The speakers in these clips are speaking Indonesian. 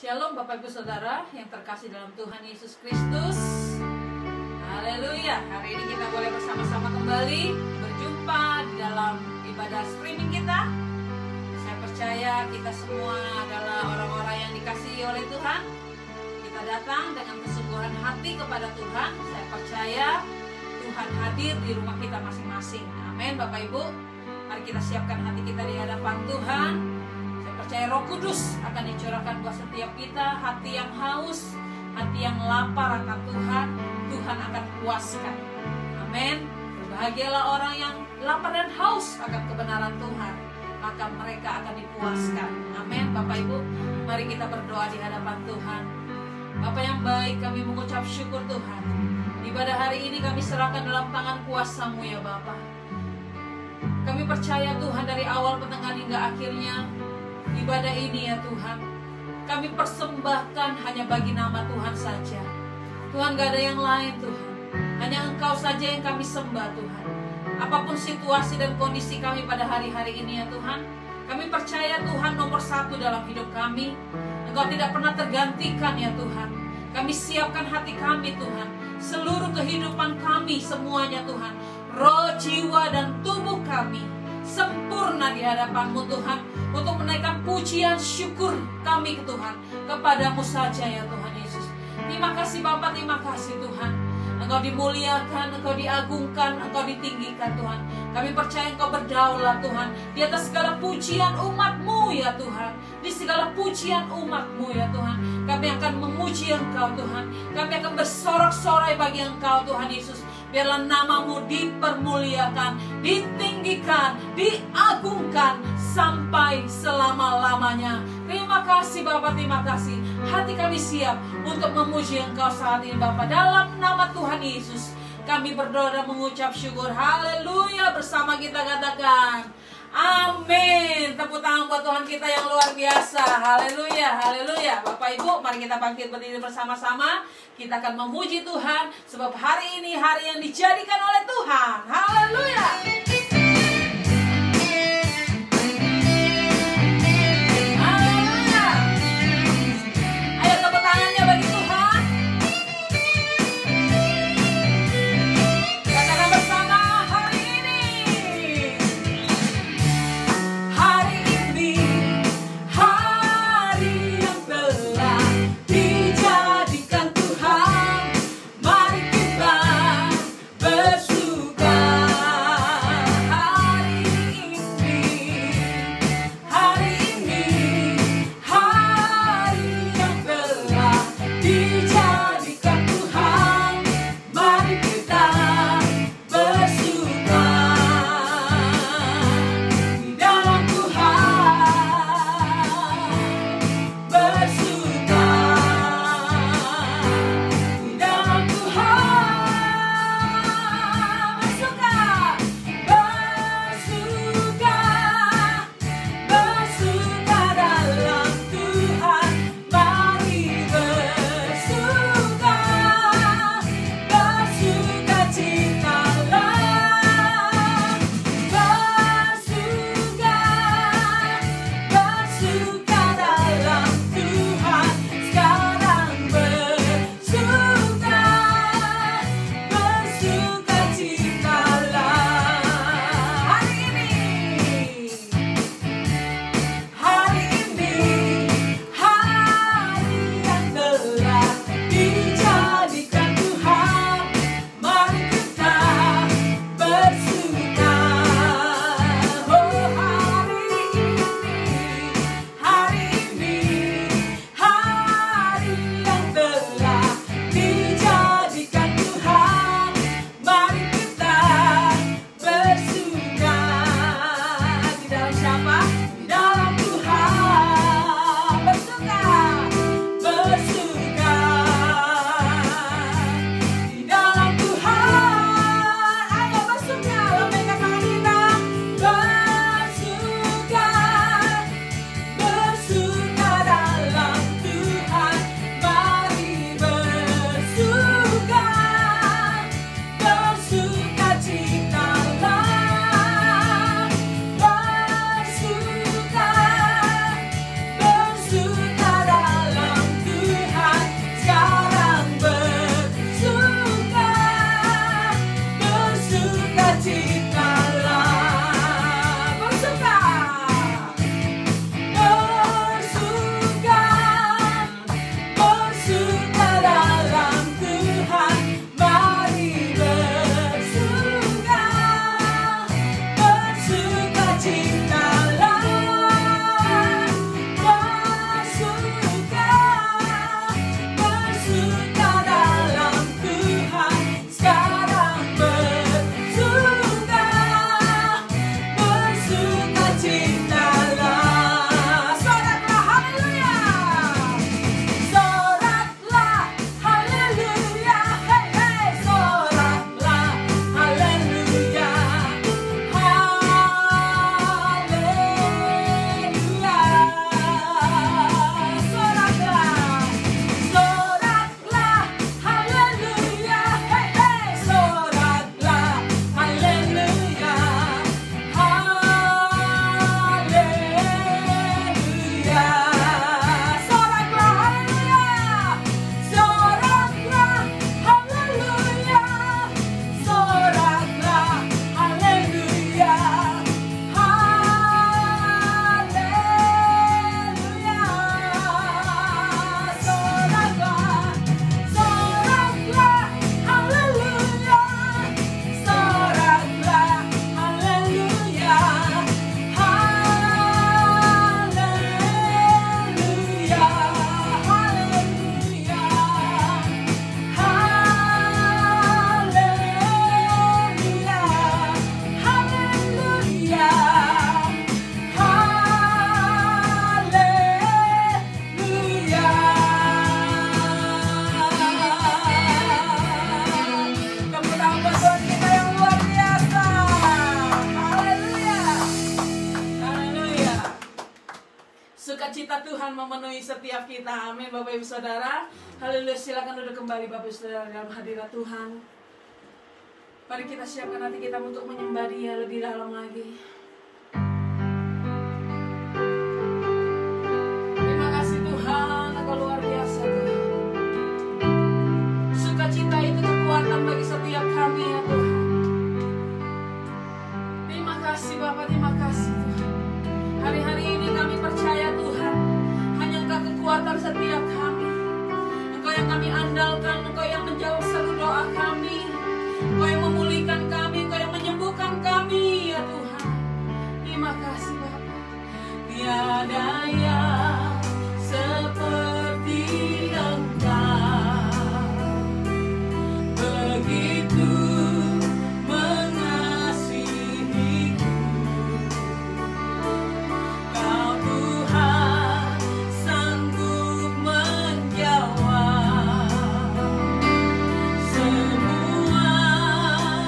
Shalom Bapak Ibu Saudara yang terkasih dalam Tuhan Yesus Kristus. Haleluya. Hari ini kita boleh bersama-sama kembali berjumpa di dalam ibadah streaming kita. Saya percaya kita semua adalah orang-orang yang dikasihi oleh Tuhan. Kita datang dengan kesungguhan hati kepada Tuhan. Saya percaya Tuhan hadir di rumah kita masing-masing. Amin Bapak Ibu. Mari kita siapkan hati kita di hadapan Tuhan. Percaya Roh Kudus akan dicurahkan buat setiap kita, hati yang haus, hati yang lapar akan Tuhan, Tuhan akan puaskan. Amin. Berbahagialah orang yang lapar dan haus akan kebenaran Tuhan, maka mereka akan dipuaskan. Amin. Bapak Ibu, mari kita berdoa di hadapan Tuhan. Bapak yang baik, kami mengucap syukur Tuhan. Ibadah hari ini kami serahkan dalam tangan kuasa-Mu ya Bapa. Kami percaya Tuhan dari awal pertengahan hingga akhirnya ibadah ini ya Tuhan, kami persembahkan hanya bagi nama Tuhan saja. Tuhan, gak ada yang lain Tuhan, hanya Engkau saja yang kami sembah Tuhan. Apapun situasi dan kondisi kami pada hari-hari ini ya Tuhan, kami percaya Tuhan nomor satu dalam hidup kami. Engkau tidak pernah tergantikan ya Tuhan. Kami siapkan hati kami Tuhan, seluruh kehidupan kami semuanya Tuhan, roh, jiwa dan tubuh kami sempurna di hadapan-Mu Tuhan, untuk menaikkan pujian syukur kami ke Tuhan, kepadamu saja ya Tuhan Yesus. Terima kasih Bapa, terima kasih Tuhan. Engkau dimuliakan, Engkau diagungkan, Engkau ditinggikan Tuhan. Kami percaya Engkau berdaulat Tuhan, di atas segala pujian umat-Mu ya Tuhan. Di segala pujian umat-Mu ya Tuhan, kami akan memuji Engkau Tuhan. Kami akan bersorak-sorai bagi Engkau Tuhan Yesus. Biarlah nama-Mu dipermuliakan, ditinggikan, diagungkan sampai selama-lamanya. Terima kasih Bapak, terima kasih. Hati kami siap untuk memuji Engkau saat ini Bapak. Dalam nama Tuhan Yesus kami berdoa dan mengucap syukur. Haleluya. Bersama kita katakan amin. Tepuk tangan buat Tuhan kita yang luar biasa. Haleluya, haleluya. Bapak Ibu, mari kita bangkit berdiri bersama-sama. Kita akan memuji Tuhan, sebab hari ini hari yang dijadikan oleh Tuhan. Haleluya. Haleluya. Ayo tepuk tangannya bagi Tuhan. Katakan bersama, hari ini. Hari ini, hari yang telah dijadikan Tuhan. Mari kita bersuka. sukacita Tuhan memenuhi setiap kita. Amin Bapak Ibu Saudara. Haleluya, silakan duduk kembali Bapak Ibu Saudara dalam hadirat Tuhan. Mari kita siapkan hati kita untuk menyembah Dia lebih dalam lagi. Terima kasih Tuhan, Engkau luar biasa Tuhan. Sukacita itu kekuatan bagi setiap kami ya Tuhan. Terima kasih Bapak, terima kasih Tuhan. Hari-hari ini kami percaya Tuhan, hanya Engkau kekuatan setiap kami. Engkau yang kami andalkan, Engkau yang menjawab seluruh doa kami, Engkau yang memulihkan kami, Engkau yang menyembuhkan kami ya Tuhan. Terima kasih Bapak. Tiada yang seperti Engkau, begitu mengasihiku. Kau Tuhan sanggup menjawab semua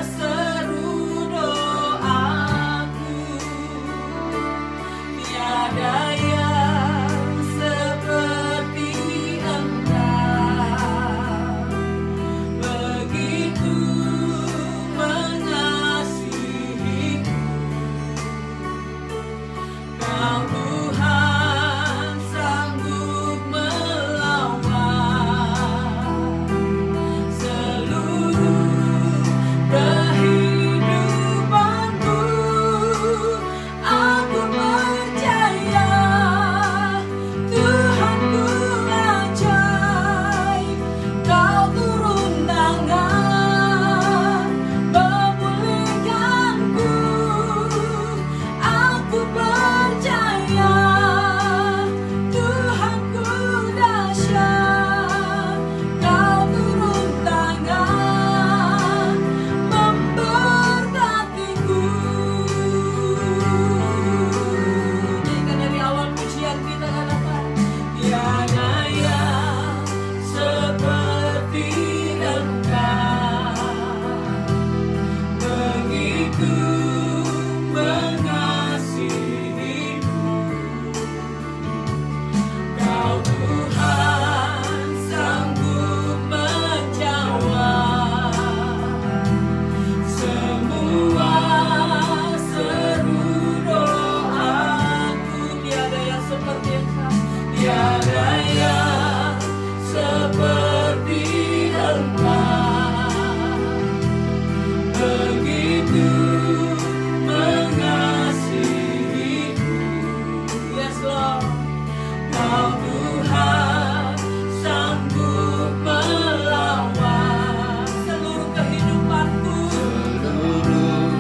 seru doaku. Tiada yang seperti Engkau, begitu mengasihiku. Kau Tuhan sanggup melawan seluruh kehidupanku. Aku percaya Tuhanku ajaib. Kau turun tangan memulihkanku. Aku percaya Tuhanku dahsyat. Kau turun tangan memberkatiku. Jika dari awal pujian kita katakan, tiada yang seperti Engkau, begitu mengasihiku. Kau Tuhan sanggup menjawab semua seru doaku. Tiada yang seperti Engkau, tiada yang seperti Engkau, begitu mengasihiku. Yes Lord. Kau Tuhan sanggup melawan seluruh kehidupanku. Seluruh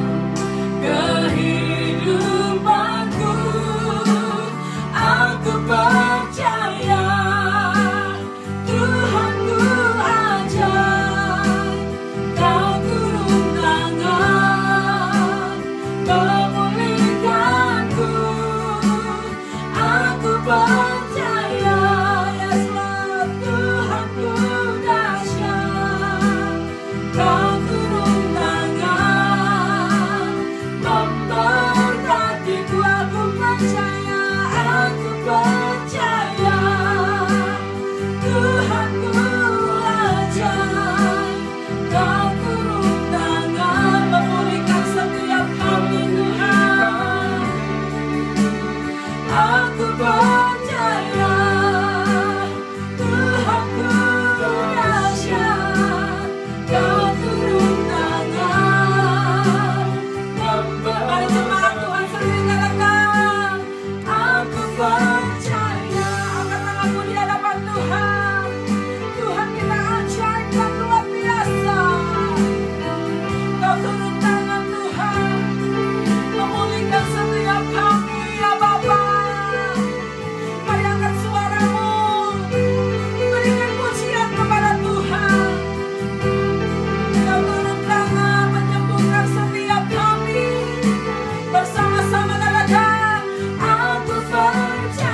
kehidupanku. Aku percaya Tuhanku ajaib. Kau turun tangan memulihkanku. Aku percaya yes Lord, Tuhanku dahsyat. Kau turun tangan memberkatiku. Aku percaya Tuhanku ajaib. Kau turun tangan memulihkan setiap kami Tuhan. Aku percaya Tuhanku dahsyat. Kau turun tangan mari jemaat Tuhan sendiri katakan, aku percaya. Angkat tanganmu di hadapan Tuhan. Tuhan kita ajaib dan luar biasa. Kau turun tangan Tuhan memulihkan setiap kami ya Bapa. Mari angkat suaramu, berikan pujian kepada Tuhan. Kau turun tangan menyembuhkan setiap kami. Bersama-sama katakan, aku percaya.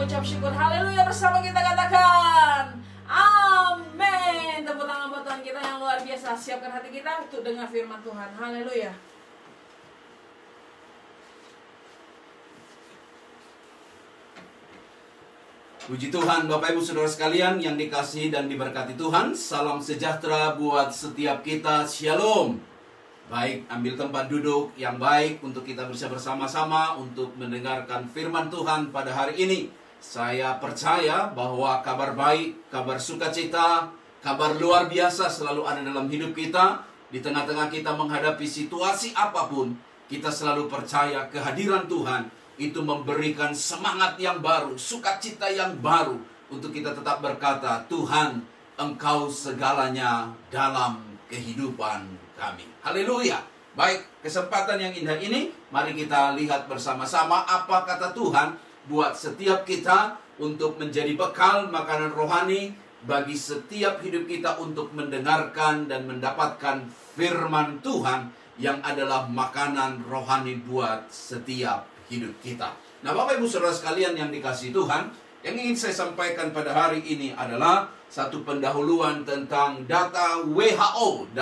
mengucap syukur. Haleluya, bersama kita katakan amin. Tepuk tangan buat Tuhan kita yang luar biasa. Siapkan hati kita untuk dengar firman Tuhan. Haleluya. Puji Tuhan, Bapak Ibu Saudara sekalian yang dikasihi dan diberkati Tuhan. Salam sejahtera buat setiap kita. Shalom. Baik, ambil tempat duduk yang baik untuk kita bisa bersama-sama untuk mendengarkan firman Tuhan pada hari ini. Saya percaya bahwa kabar baik, kabar sukacita, kabar luar biasa selalu ada dalam hidup kita. Di tengah-tengah kita menghadapi situasi apapun, kita selalu percaya kehadiran Tuhan itu memberikan semangat yang baru, sukacita yang baru untuk kita tetap berkata, Tuhan, Engkau segalanya dalam kehidupan kami. Haleluya. Baik, kesempatan yang indah ini, mari kita lihat bersama-sama apa kata Tuhan buat setiap kita untuk menjadi bekal makanan rohani bagi setiap hidup kita untuk mendengarkan dan mendapatkan firman Tuhan yang adalah makanan rohani buat setiap hidup kita. Nah, Bapak Ibu Saudara sekalian yang dikasihi Tuhan, yang ingin saya sampaikan pada hari ini adalah satu pendahuluan tentang data WHO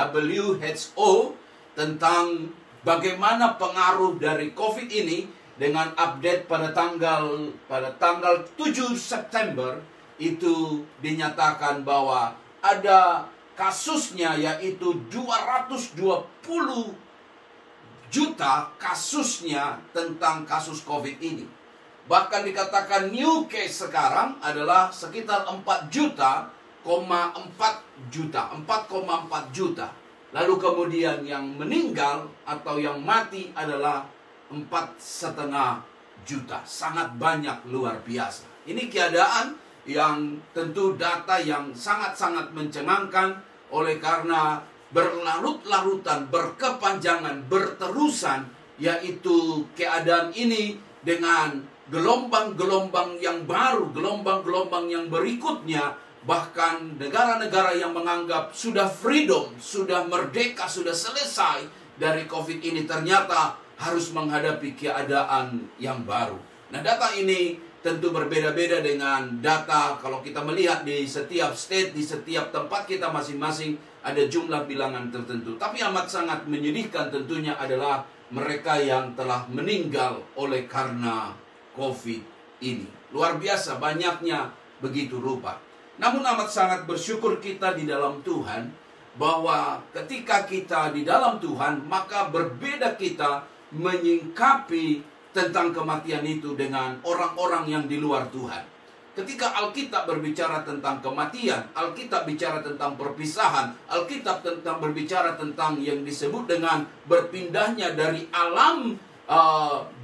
tentang bagaimana pengaruh dari COVID ini dengan update pada tanggal 7 September itu dinyatakan bahwa ada kasusnya yaitu 220 juta kasusnya tentang kasus COVID ini. Bahkan dikatakan new case sekarang adalah sekitar 4,4 juta. Lalu kemudian yang meninggal atau yang mati adalah 4,5 juta. Sangat banyak, luar biasa. Ini keadaan yang tentu data yang sangat-sangat mencengangkan oleh karena berlarut-larutan, berkepanjangan, berterusan, yaitu keadaan ini dengan gelombang-gelombang yang baru, gelombang-gelombang yang berikutnya, bahkan negara-negara yang menganggap sudah freedom, sudah merdeka, sudah selesai dari COVID ini ternyata harus menghadapi keadaan yang baru. Nah, data ini tentu berbeda-beda dengan data kalau kita melihat di setiap state, di setiap tempat kita masing-masing ada jumlah bilangan tertentu. Tapi amat sangat menyedihkan tentunya adalah mereka yang telah meninggal oleh karena COVID ini. Luar biasa banyaknya begitu rupa. Namun amat sangat bersyukur kita di dalam Tuhan bahwa ketika kita di dalam Tuhan, maka berbeda kita menyingkapi tentang kematian itu dengan orang-orang yang di luar Tuhan. Ketika Alkitab berbicara tentang kematian, Alkitab bicara tentang perpisahan, Alkitab berbicara tentang yang disebut dengan berpindahnya dari alam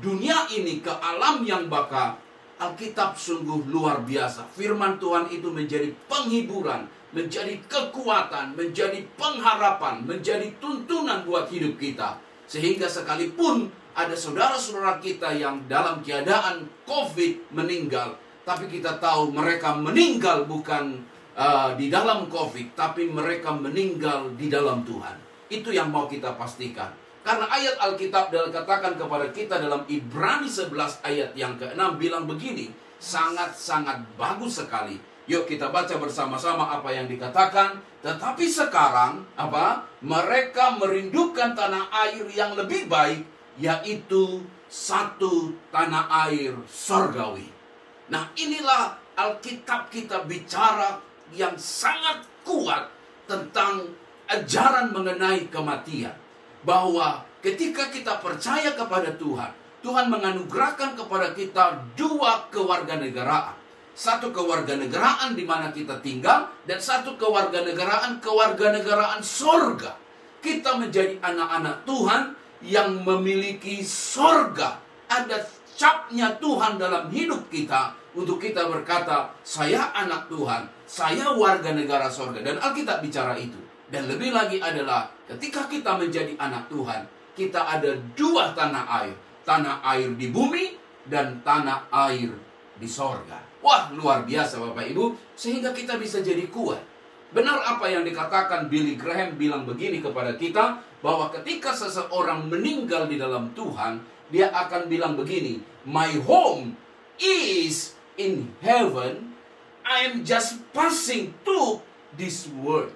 dunia ini ke alam yang baka. Alkitab sungguh luar biasa. Firman Tuhan itu menjadi penghiburan, menjadi kekuatan, menjadi pengharapan, menjadi tuntunan buat hidup kita. Sehingga sekalipun ada saudara-saudara kita yang dalam keadaan COVID meninggal, tapi kita tahu mereka meninggal bukan di dalam COVID, tapi mereka meninggal di dalam Tuhan. Itu yang mau kita pastikan. Karena ayat Alkitab dikatakan kepada kita dalam Ibrani 11 ayat yang ke-6 bilang begini, sangat-sangat bagus sekali. Yuk kita baca bersama-sama apa yang dikatakan. Tetapi sekarang, mereka merindukan tanah air yang lebih baik, yaitu satu tanah air surgawi. Nah, inilah Alkitab kita bicara yang sangat kuat tentang ajaran mengenai kematian. Bahwa ketika kita percaya kepada Tuhan, Tuhan menganugerahkan kepada kita dua kewarganegaraan. Satu kewarganegaraan di mana kita tinggal, dan satu kewarganegaraan sorga. Kita menjadi anak-anak Tuhan yang memiliki sorga. Ada capnya Tuhan dalam hidup kita untuk kita berkata, saya anak Tuhan, saya warga negara sorga. Dan Alkitab bicara itu. Dan lebih lagi adalah ketika kita menjadi anak Tuhan, kita ada dua tanah air. Tanah air di bumi dan tanah air di sorga. Wah, luar biasa Bapak Ibu. Sehingga kita bisa jadi kuat. Benar apa yang dikatakan Billy Graham bilang begini kepada kita, bahwa ketika seseorang meninggal di dalam Tuhan, dia akan bilang begini, my home is in heaven, I am just passing through this world.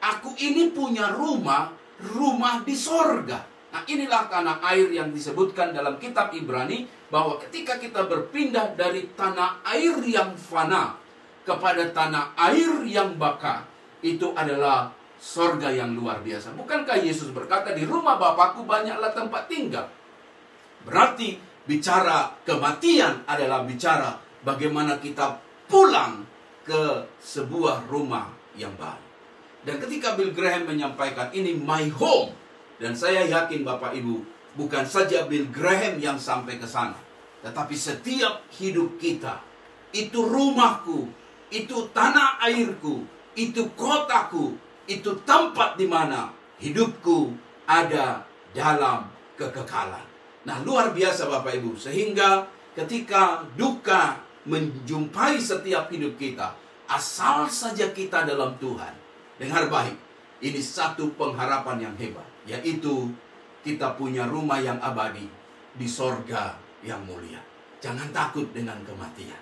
Aku ini punya rumah di sorga. Nah, inilah tanah air yang disebutkan dalam kitab Ibrani, bahwa ketika kita berpindah dari tanah air yang fana kepada tanah air yang baka, itu adalah sorga yang luar biasa. Bukankah Yesus berkata, di rumah Bapakku banyaklah tempat tinggal? Berarti bicara kematian adalah bicara bagaimana kita pulang ke sebuah rumah yang baru. Dan ketika Bill Graham menyampaikan ini my home, dan saya yakin Bapak Ibu, bukan saja Bill Graham yang sampai ke sana, tetapi setiap hidup kita, itu rumahku, itu tanah airku, itu kotaku, itu tempat di mana hidupku ada dalam kekekalan. Nah, luar biasa Bapak Ibu, sehingga ketika duka menjumpai setiap hidup kita, asal saja kita dalam Tuhan, dengar baik, ini satu pengharapan yang hebat, yaitu kita punya rumah yang abadi di sorga yang mulia. Jangan takut dengan kematian.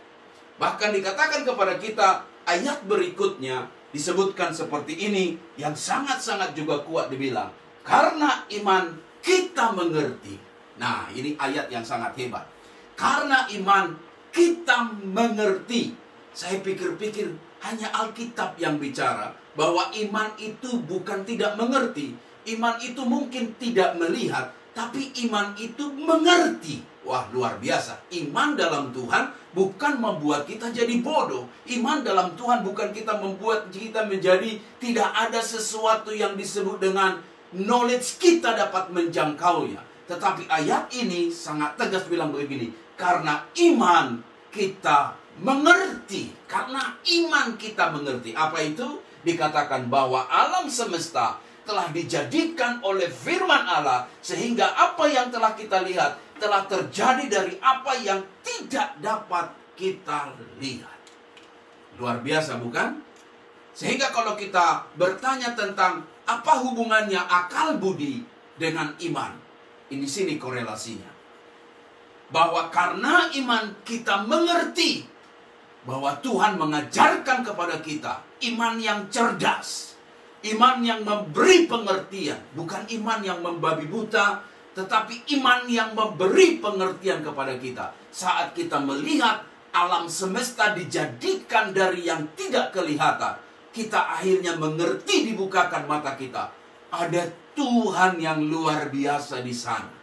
Bahkan dikatakan kepada kita, ayat berikutnya disebutkan seperti ini, yang sangat-sangat juga kuat dibilang, karena iman kita mengerti. Nah, ini ayat yang sangat hebat. Karena iman kita mengerti. Saya pikir-pikir hanya Alkitab yang bicara bahwa iman itu bukan tidak mengerti. Iman itu mungkin tidak melihat, tapi iman itu mengerti. Wah, luar biasa. Iman dalam Tuhan bukan membuat kita jadi bodoh. Iman dalam Tuhan bukan kita membuat kita menjadi tidak ada sesuatu yang disebut dengan knowledge kita dapat menjangkaunya. Tetapi ayat ini sangat tegas bilang begini, karena iman kita mengerti. Karena iman kita mengerti. Apa itu? Dikatakan bahwa alam semesta telah dijadikan oleh firman Allah, sehingga apa yang telah kita lihat telah terjadi dari apa yang tidak dapat kita lihat. Luar biasa, bukan? Sehingga kalau kita bertanya tentang apa hubungannya akal budi dengan iman, ini sini korelasinya. Bahwa karena iman kita mengerti bahwa Tuhan mengajarkan kepada kita iman yang cerdas, iman yang memberi pengertian, bukan iman yang membabi buta, tetapi iman yang memberi pengertian kepada kita. Saat kita melihat alam semesta dijadikan dari yang tidak kelihatan, kita akhirnya mengerti, dibukakan mata kita. Ada Tuhan yang luar biasa di sana,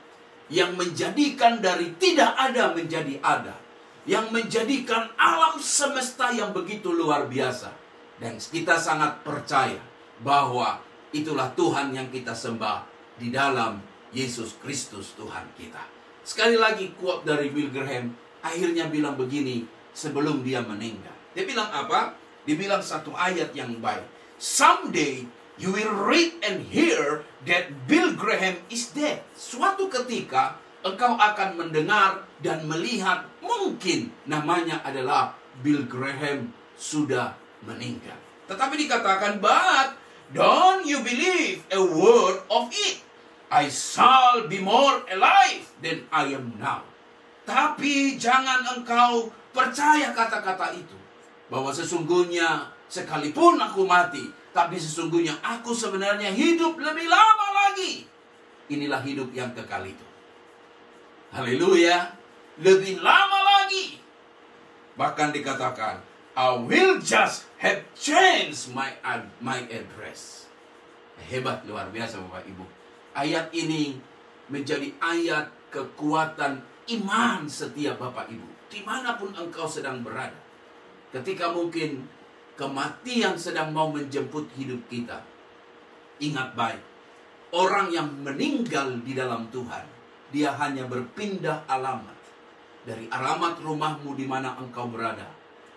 yang menjadikan dari tidak ada menjadi ada, yang menjadikan alam semesta yang begitu luar biasa. Dan kita sangat percaya bahwa itulah Tuhan yang kita sembah di dalam Yesus Kristus Tuhan kita. Sekali lagi quote dari Bill Graham, akhirnya bilang begini sebelum dia meninggal. Dia bilang apa? Dia bilang satu ayat yang baik. Someday you will read and hear that Bill Graham is dead. Suatu ketika engkau akan mendengar dan melihat, mungkin namanya adalah Bill Graham sudah meninggal. Tetapi dikatakan, but don't you believe a word of it. I shall be more alive than I am now. Tapi jangan engkau percaya kata-kata itu, bahwa sesungguhnya sekalipun aku mati, tapi sesungguhnya aku sebenarnya hidup lebih lama lagi. Inilah hidup yang kekal itu. Haleluya. Lebih lama lagi. Bahkan dikatakan, I will just have changed my address. Hebat, luar biasa Bapak Ibu. Ayat ini menjadi ayat kekuatan iman setiap Bapak Ibu, dimanapun engkau sedang berada. Ketika mungkin kematian sedang mau menjemput hidup kita, ingat baik, orang yang meninggal di dalam Tuhan, dia hanya berpindah alamat. Dari alamat rumahmu di mana engkau berada,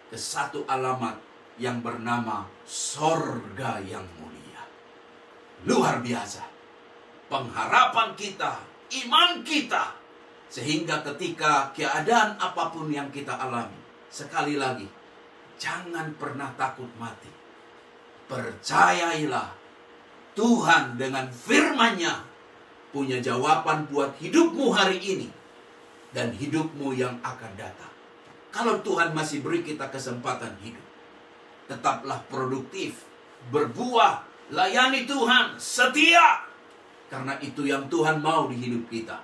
ke satu alamat yang bernama sorga yang mulia. Luar biasa. Pengharapan kita, iman kita, sehingga ketika keadaan apapun yang kita alami, sekali lagi, jangan pernah takut mati. Percayailah, Tuhan dengan firman-Nya punya jawaban buat hidupmu hari ini dan hidupmu yang akan datang. kalau Tuhan masih beri kita kesempatan hidup, tetaplah produktif, berbuah, layani Tuhan, setia. Karena itu yang Tuhan mau di hidup kita.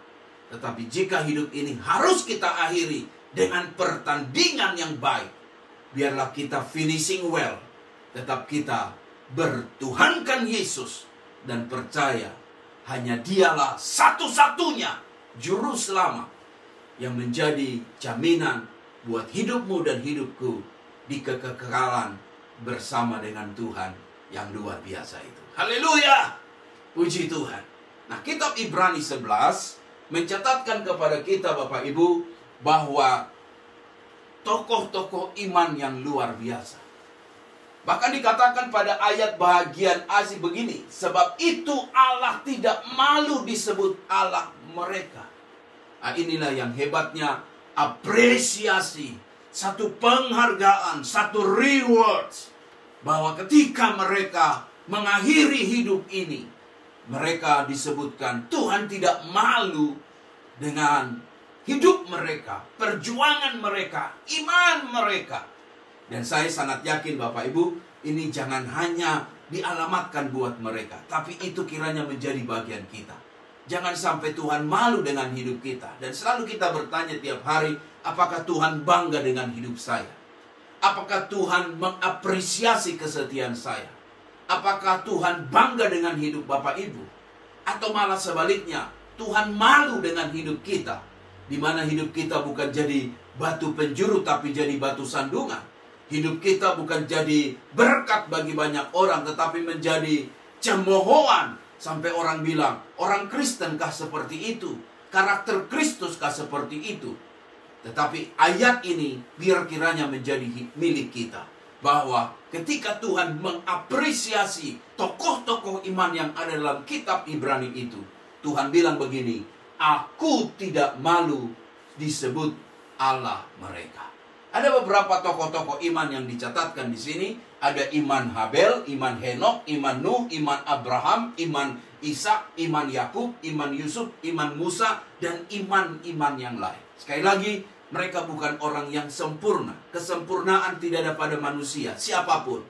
Tetapi jika hidup ini harus kita akhiri dengan pertandingan yang baik, biarlah kita finishing well. Tetap kita bertuhankan Yesus dan percaya hanya Dialah satu-satunya juru selamat yang menjadi jaminan buat hidupmu dan hidupku di kekekalan bersama dengan Tuhan yang luar biasa itu. Haleluya! Puji Tuhan. Nah, kitab Ibrani 11 mencatatkan kepada kita Bapak Ibu bahwa tokoh-tokoh iman yang luar biasa. Bahkan dikatakan pada ayat bagian asli begini, sebab itu Allah tidak malu disebut Allah mereka. Nah, inilah yang hebatnya apresiasi, satu penghargaan, satu reward, bahwa ketika mereka mengakhiri hidup ini, mereka disebutkan Tuhan tidak malu dengan hidup mereka, perjuangan mereka, iman mereka. Dan saya sangat yakin Bapak Ibu, ini jangan hanya dialamatkan buat mereka, tapi itu kiranya menjadi bagian kita. Jangan sampai Tuhan malu dengan hidup kita. Dan selalu kita bertanya tiap hari, apakah Tuhan bangga dengan hidup saya? Apakah Tuhan mengapresiasi kesetiaan saya? Apakah Tuhan bangga dengan hidup Bapak Ibu? Atau malah sebaliknya, Tuhan malu dengan hidup kita, di mana hidup kita bukan jadi batu penjuru, tapi jadi batu sandungan. Hidup kita bukan jadi berkat bagi banyak orang, tetapi menjadi cemoohan. Sampai orang bilang, orang Kristen kah seperti itu? Karakter Kristus kah seperti itu? Tetapi ayat ini biar kiranya menjadi milik kita. Bahwa ketika Tuhan mengapresiasi tokoh-tokoh iman yang ada dalam kitab Ibrani itu, Tuhan bilang begini, aku tidak malu disebut Allah mereka. Ada beberapa tokoh-tokoh iman yang dicatatkan di sini. Ada iman Habel, iman Henok, iman Nuh, iman Abraham, iman Ishak, iman Yakub, iman Yusuf, iman Musa, dan iman-iman yang lain. Sekali lagi, mereka bukan orang yang sempurna. Kesempurnaan tidak ada pada manusia, siapapun.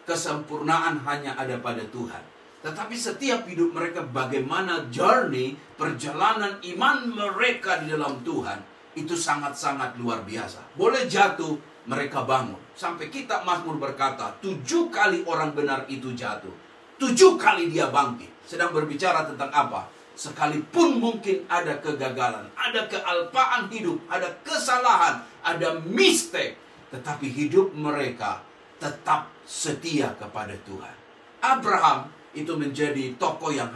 Kesempurnaan hanya ada pada Tuhan. Tetapi setiap hidup mereka, bagaimana journey, perjalanan iman mereka di dalam Tuhan, itu sangat-sangat luar biasa. Boleh jatuh, mereka bangun. Sampai kitab Mazmur berkata, 7 kali orang benar itu jatuh, 7 kali dia bangkit. Sedang berbicara tentang apa? Sekalipun mungkin ada kegagalan, ada kealpaan hidup, ada kesalahan, ada mistake, tetapi hidup mereka tetap setia kepada Tuhan. Abraham itu menjadi tokoh yang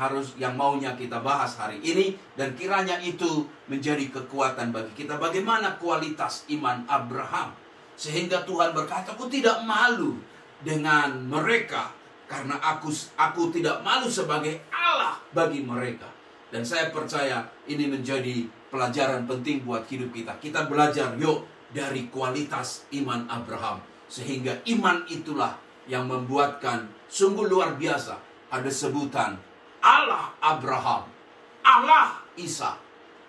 maunya kita bahas hari ini, dan kiranya itu menjadi kekuatan bagi kita. Bagaimana kualitas iman Abraham sehingga Tuhan berkata, aku tidak malu dengan mereka, karena aku tidak malu sebagai Allah bagi mereka. Dan saya percaya ini menjadi pelajaran penting buat hidup kita. Kita belajar yuk dari kualitas iman Abraham, sehingga iman itulah yang membuatkan sungguh luar biasa. Ada sebutan Allah Abraham, Allah Ishak,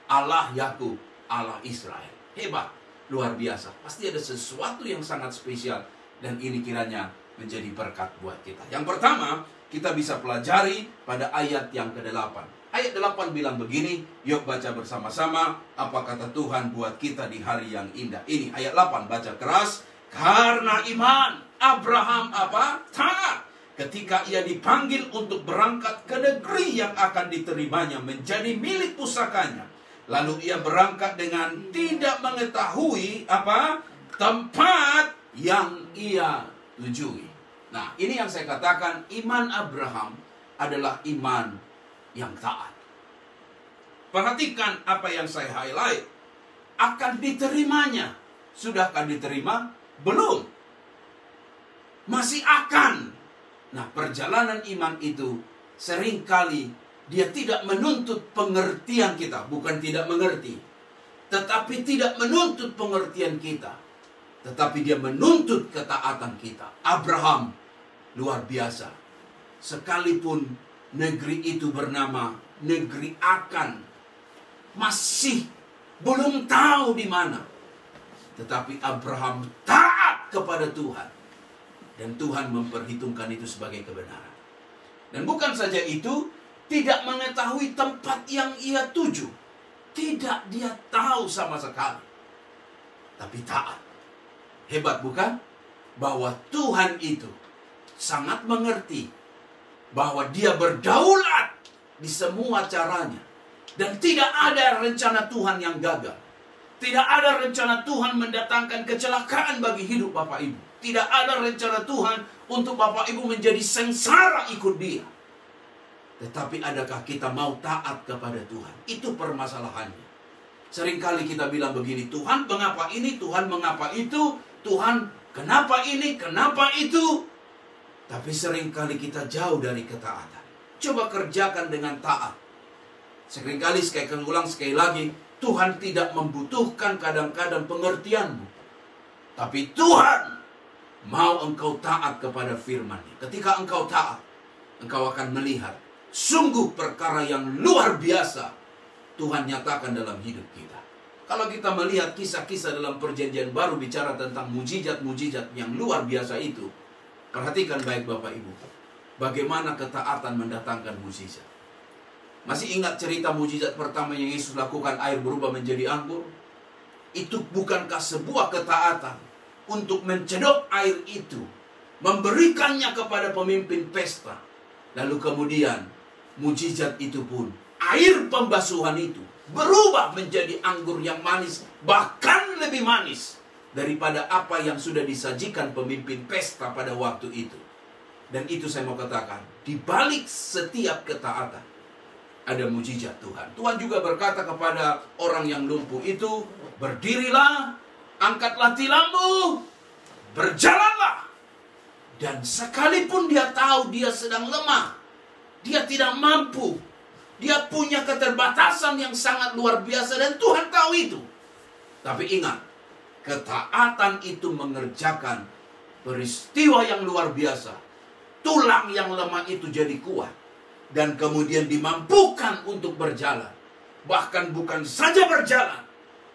Allah Yakub, Allah Israel. Hebat, luar biasa. Pasti ada sesuatu yang sangat spesial, dan ini kiranya menjadi berkat buat kita. Yang pertama, kita bisa pelajari pada ayat yang ke-8. Ayat 8 bilang begini, yuk baca bersama-sama apa kata Tuhan buat kita di hari yang indah ini. Ayat 8, baca keras. Karena iman Abraham apa? Taat ketika ia dipanggil untuk berangkat ke negeri yang akan diterimanya menjadi milik pusakanya. Lalu ia berangkat dengan tidak mengetahui apa? Tempat yang ia tujui. Nah, ini yang saya katakan, iman Abraham adalah iman yang taat. Perhatikan apa yang saya highlight. Akan diterimanya. Sudahkah diterima? Belum. Masih akan. Nah, perjalanan iman itu seringkali dia tidak menuntut pengertian kita. Bukan tidak mengerti, tetapi tidak menuntut pengertian kita, tetapi dia menuntut ketaatan kita. Abraham luar biasa. Sekalipun negeri itu bernama negeri akan, masih belum tahu di mana. Tetapi Abraham taat kepada Tuhan. Dan Tuhan memperhitungkan itu sebagai kebenaran. Dan bukan saja itu, tidak mengetahui tempat yang ia tuju. Tidak dia tahu sama sekali. Tapi taat. Hebat bukan? Bahwa Tuhan itu sangat mengerti bahwa dia berdaulat di semua caranya. Dan tidak ada rencana Tuhan yang gagal. Tidak ada rencana Tuhan mendatangkan kecelakaan bagi hidup Bapak Ibu. Tidak ada rencana Tuhan untuk Bapak Ibu menjadi sengsara ikut dia. Tetapi adakah kita mau taat kepada Tuhan? Itu permasalahannya. Seringkali kita bilang begini, Tuhan mengapa ini, Tuhan mengapa itu, Tuhan kenapa ini, kenapa itu. Tapi seringkali kita jauh dari ketaatan. Coba kerjakan dengan taat. Seringkali sekali lagi, Tuhan tidak membutuhkan kadang-kadang pengertianmu. Tapi Tuhan mau engkau taat kepada firman-Nya. Ketika engkau taat, engkau akan melihat sungguh perkara yang luar biasa Tuhan nyatakan dalam hidup kita. Kalau kita melihat kisah-kisah dalam perjanjian baru bicara tentang mujizat-mujizat yang luar biasa itu, perhatikan baik Bapak Ibu, bagaimana ketaatan mendatangkan mujizat. Masih ingat cerita mujizat pertama yang Yesus lakukan, air berubah menjadi anggur? Itu bukankah sebuah ketaatan untuk mencedok air itu, memberikannya kepada pemimpin pesta. Lalu kemudian mujizat itu pun, air pembasuhan itu berubah menjadi anggur yang manis, bahkan lebih manis daripada apa yang sudah disajikan pemimpin pesta pada waktu itu. Dan itu saya mau katakan, di balik setiap ketaatan ada mujizat Tuhan. Tuhan juga berkata kepada orang yang lumpuh itu, berdirilah, angkatlah tilammu, berjalanlah. Dan sekalipun dia tahu dia sedang lemah, dia tidak mampu, dia punya keterbatasan yang sangat luar biasa, dan Tuhan tahu itu. Tapi ingat, ketaatan itu mengerjakan peristiwa yang luar biasa. Tulang yang lemah itu jadi kuat, dan kemudian dimampukan untuk berjalan. Bahkan bukan saja berjalan,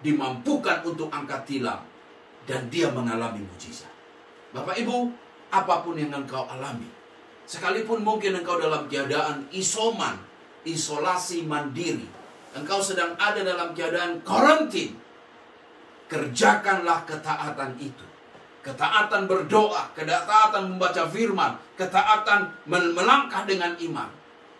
dimampukan untuk angkat tilam, dan dia mengalami mujizat. Bapak Ibu, apapun yang engkau alami, sekalipun mungkin engkau dalam keadaan isoman, isolasi mandiri, engkau sedang ada dalam keadaan karantin, kerjakanlah ketaatan itu. Ketaatan berdoa, ketaatan membaca firman, ketaatan melangkah dengan iman.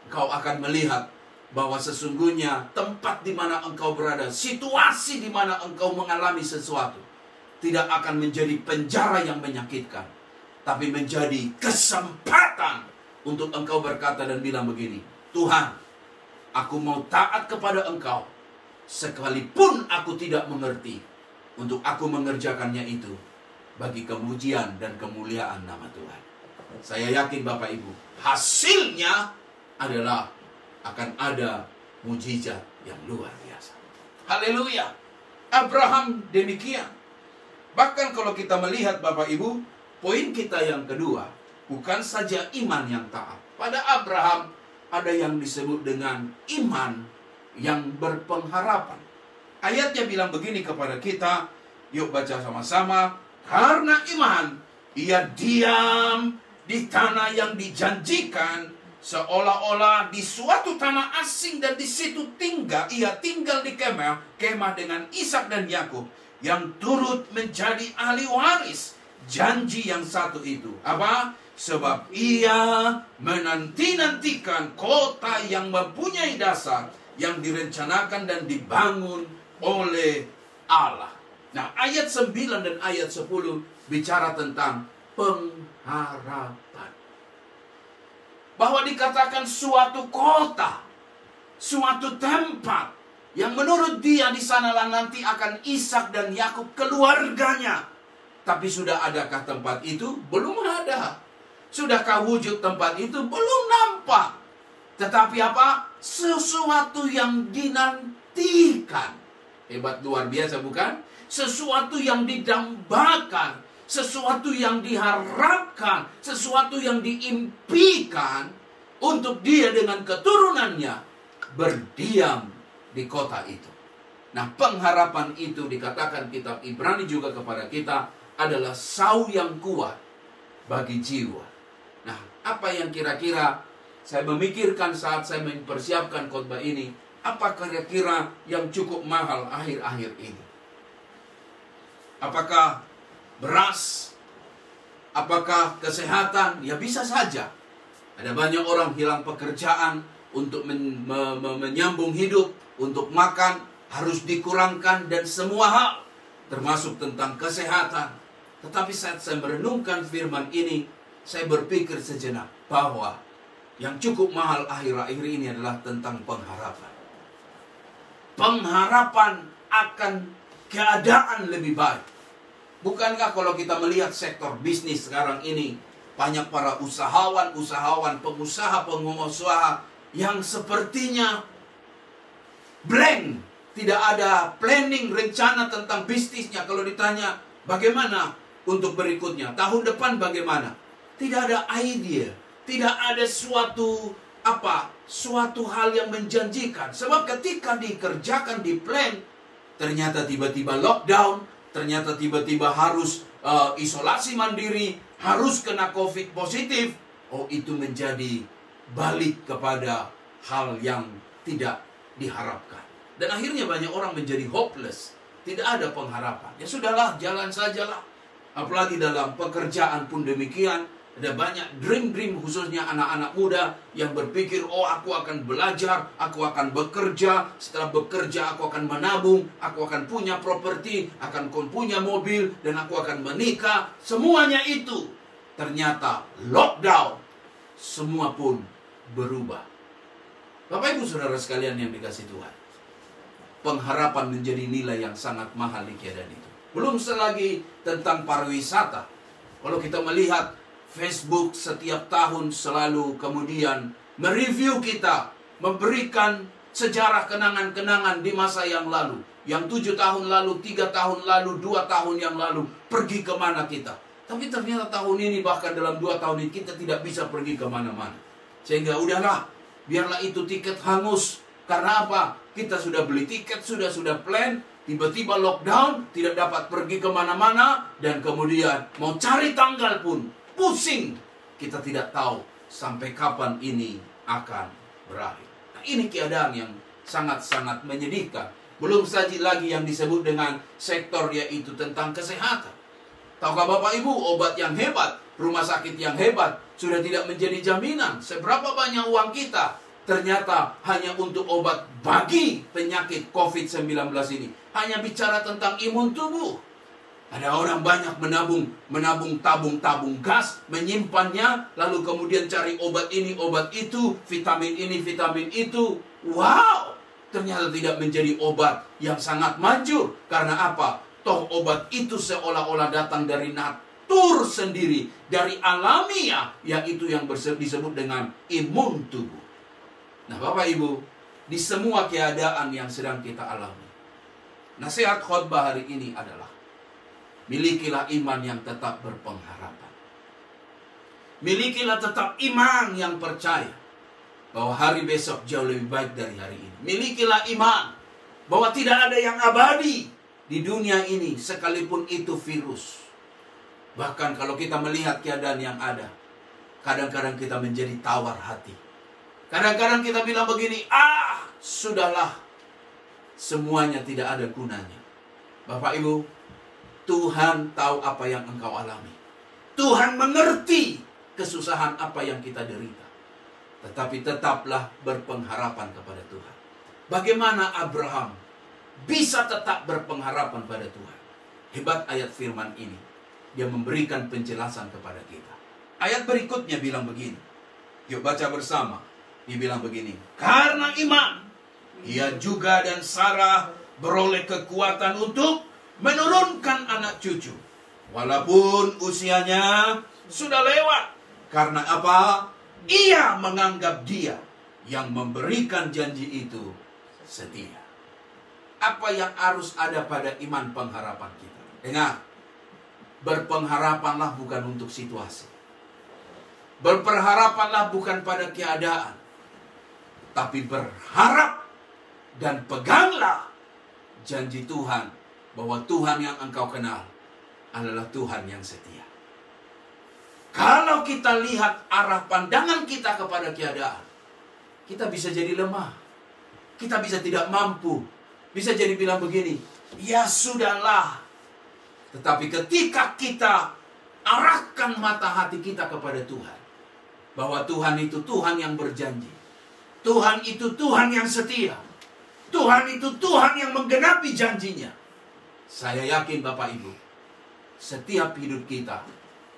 Engkau akan melihat bahwa sesungguhnya tempat di mana engkau berada, situasi di mana engkau mengalami sesuatu, tidak akan menjadi penjara yang menyakitkan, tapi menjadi kesempatan untuk engkau berkata dan bilang begini, Tuhan, aku mau taat kepada engkau, sekalipun aku tidak mengerti, untuk aku mengerjakannya itu bagi kemujian dan kemuliaan nama Tuhan. Saya yakin Bapak Ibu, hasilnya adalah akan ada mujizat yang luar biasa. Haleluya. Abraham demikian. Bahkan kalau kita melihat Bapak Ibu, poin kita yang kedua, bukan saja iman yang taat. Pada Abraham ada yang disebut dengan iman yang berpengharapan. Ayatnya bilang begini kepada kita, yuk baca sama-sama. Karena iman, ia diam di tanah yang dijanjikan, seolah-olah di suatu tanah asing, dan di situ ia tinggal di kemah dengan Ishak dan Yakub, yang turut menjadi ahli waris janji yang satu itu. Apa? Sebab ia menanti-nantikan kota yang mempunyai dasar, yang direncanakan dan dibangun oleh Allah. Nah, ayat 9 dan ayat 10 bicara tentang pengharapan. Bahwa dikatakan suatu kota, suatu tempat, yang menurut dia di sanalah nanti akan Ishak dan Yakub keluarganya. Tapi sudah adakah tempat itu? Belum ada. Sudahkah wujud tempat itu? Belum nampak. Tetapi apa? Sesuatu yang dinantikan. Hebat, luar biasa bukan? Sesuatu yang didambakan, sesuatu yang diharapkan, sesuatu yang diimpikan untuk dia dengan keturunannya berdiam di kota itu. Nah, pengharapan itu dikatakan kitab Ibrani juga kepada kita adalah sau yang kuat bagi jiwa. Nah, apa yang kira-kira saya memikirkan saat saya mempersiapkan khotbah ini? Apa kira-kira yang cukup mahal akhir-akhir ini? Apakah beras? Apakah kesehatan? Ya bisa saja. Ada banyak orang hilang pekerjaan untuk menyambung hidup, untuk makan, harus dikurangkan dan semua hal, termasuk tentang kesehatan. Tetapi saat saya merenungkan firman ini, saya berpikir sejenak bahwa yang cukup mahal akhir-akhir ini adalah tentang pengharapan. Pengharapan akan keadaan lebih baik. Bukankah kalau kita melihat sektor bisnis sekarang ini, banyak para usahawan, pengusaha yang sepertinya blank, tidak ada planning, rencana tentang bisnisnya. Kalau ditanya bagaimana untuk berikutnya, tahun depan bagaimana, tidak ada idea, tidak ada suatu hal yang menjanjikan. Sebab ketika dikerjakan, di plan, ternyata tiba-tiba lockdown, ternyata tiba-tiba harus isolasi mandiri, harus kena COVID positif. Oh, itu menjadi balik kepada hal yang tidak diharapkan. Dan akhirnya banyak orang menjadi hopeless. Tidak ada pengharapan. Ya sudahlah, jalan sajalah. Apalagi dalam pekerjaan pun demikian. Ada banyak dream-dream, khususnya anak-anak muda yang berpikir, oh aku akan belajar, aku akan bekerja, setelah bekerja aku akan menabung, aku akan punya properti, akan punya mobil, dan aku akan menikah. Semuanya itu ternyata lockdown, semua pun berubah. Bapak Ibu Saudara sekalian yang dikasihi Tuhan, pengharapan menjadi nilai yang sangat mahal di keadaan itu. Belum selagi tentang pariwisata. Kalau kita melihat Facebook setiap tahun selalu kemudian mereview kita, memberikan sejarah kenangan-kenangan di masa yang lalu. Yang 7 tahun lalu, 3 tahun lalu, 2 tahun yang lalu, pergi kemana kita. Tapi ternyata tahun ini, bahkan dalam 2 tahun ini, kita tidak bisa pergi kemana-mana. Sehingga udahlah, biarlah itu tiket hangus. Karena apa? Kita sudah beli tiket, sudah plan, tiba-tiba lockdown, tidak dapat pergi kemana-mana, dan kemudian mau cari tanggal pun pusing. Kita tidak tahu sampai kapan ini akan berakhir. Nah, ini keadaan yang sangat-sangat menyedihkan. Belum saja lagi yang disebut dengan sektor, yaitu tentang kesehatan. Tahukah Bapak Ibu, obat yang hebat, rumah sakit yang hebat, sudah tidak menjadi jaminan. Seberapa banyak uang kita ternyata hanya untuk obat bagi penyakit COVID-19 ini. Hanya bicara tentang imun tubuh. Ada orang banyak menabung tabung gas, menyimpannya, lalu kemudian cari obat ini, obat itu, vitamin ini, vitamin itu. Wow, ternyata tidak menjadi obat yang sangat manjur. Karena apa? Toh obat itu seolah-olah datang dari natur sendiri, dari alamiah, yaitu yang disebut dengan imun tubuh. Nah Bapak Ibu, di semua keadaan yang sedang kita alami, nasihat khotbah hari ini adalah, milikilah iman yang tetap berpengharapan. Milikilah tetap iman yang percaya bahwa hari besok jauh lebih baik dari hari ini. Milikilah iman bahwa tidak ada yang abadi di dunia ini, sekalipun itu virus. Bahkan kalau kita melihat keadaan yang ada, kadang-kadang kita menjadi tawar hati. Kadang-kadang kita bilang begini, sudahlah, semuanya tidak ada gunanya. Bapak Ibu, Tuhan tahu apa yang engkau alami. Tuhan mengerti kesusahan apa yang kita derita. Tetapi tetaplah berpengharapan kepada Tuhan. Bagaimana Abraham bisa tetap berpengharapan pada Tuhan? Hebat ayat firman ini. Dia memberikan penjelasan kepada kita. Ayat berikutnya bilang begini. Yuk baca bersama. Dia bilang begini. Karena iman, ia juga dan Sarah beroleh kekuatan untuk menurunkan anak cucu, walaupun usianya sudah lewat. Karena apa? Ia menganggap Dia yang memberikan janji itu setia. Apa yang harus ada pada iman pengharapan kita? Dengar, berpengharapanlah bukan untuk situasi. Berpengharapanlah bukan pada keadaan, tapi berharap dan peganglah janji Tuhan bahwa Tuhan yang engkau kenal adalah Tuhan yang setia. Kalau kita lihat arah pandangan kita kepada keadaan, kita bisa jadi lemah. Kita bisa tidak mampu. Bisa jadi bilang begini, ya sudahlah. Tetapi ketika kita arahkan mata hati kita kepada Tuhan, bahwa Tuhan itu Tuhan yang berjanji, Tuhan itu Tuhan yang setia, Tuhan itu Tuhan yang menggenapi janjinya. Saya yakin Bapak Ibu, setiap hidup kita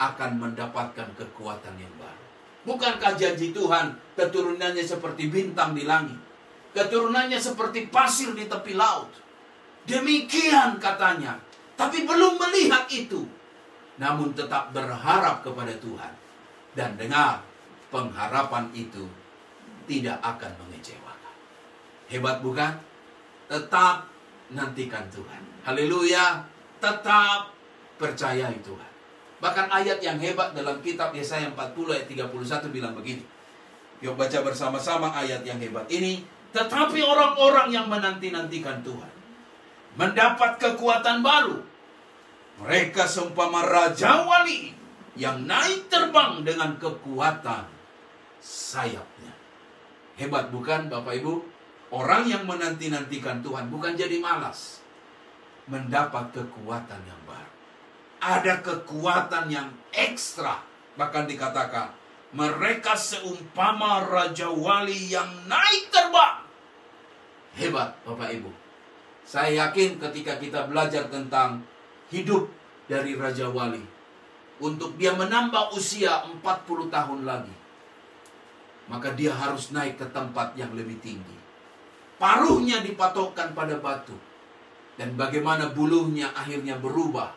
akan mendapatkan kekuatan yang baru. Bukankah janji Tuhan keturunannya seperti bintang di langit, keturunannya seperti pasir di tepi laut? Demikian katanya. Tapi belum melihat itu, namun tetap berharap kepada Tuhan. Dan dengar, pengharapan itu tidak akan mengecewakan. Hebat bukan? Tetap nantikan Tuhan. Haleluya. Tetap percayai Tuhan. Bahkan ayat yang hebat dalam kitab Yesaya 40 ayat 31 bilang begini. Yuk baca bersama-sama ayat yang hebat ini. Tetapi orang-orang yang menanti-nantikan Tuhan mendapat kekuatan baru. Mereka seumpama raja wali yang naik terbang dengan kekuatan sayapnya. Hebat bukan Bapak Ibu? Orang yang menanti-nantikan Tuhan bukan jadi malas, mendapat kekuatan yang baru. Ada kekuatan yang ekstra. Bahkan dikatakan, mereka seumpama raja wali yang naik terbang. Hebat Bapak Ibu. Saya yakin ketika kita belajar tentang hidup dari raja wali, untuk dia menambah usia 40 tahun lagi, maka dia harus naik ke tempat yang lebih tinggi. Paruhnya dipatokkan pada batu. Dan bagaimana bulunya akhirnya berubah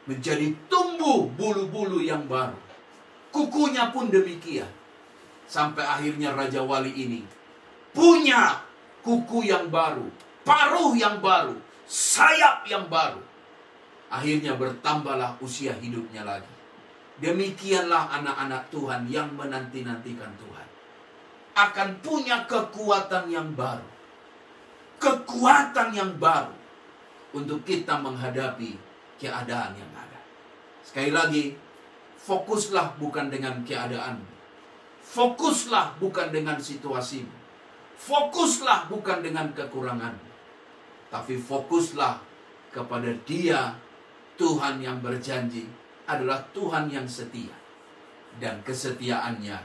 menjadi tumbuh bulu-bulu yang baru. Kukunya pun demikian. Sampai akhirnya Raja Wali ini punya kuku yang baru, paruh yang baru, sayap yang baru. Akhirnya bertambahlah usia hidupnya lagi. Demikianlah anak-anak Tuhan yang menanti-nantikan Tuhan akan punya kekuatan yang baru. Kekuatan yang baru untuk kita menghadapi keadaan yang ada. Sekali lagi, fokuslah bukan dengan keadaanmu. Fokuslah bukan dengan situasimu. Fokuslah bukan dengan kekuranganmu. Tapi fokuslah kepada Dia, Tuhan yang berjanji adalah Tuhan yang setia. Dan kesetiaannya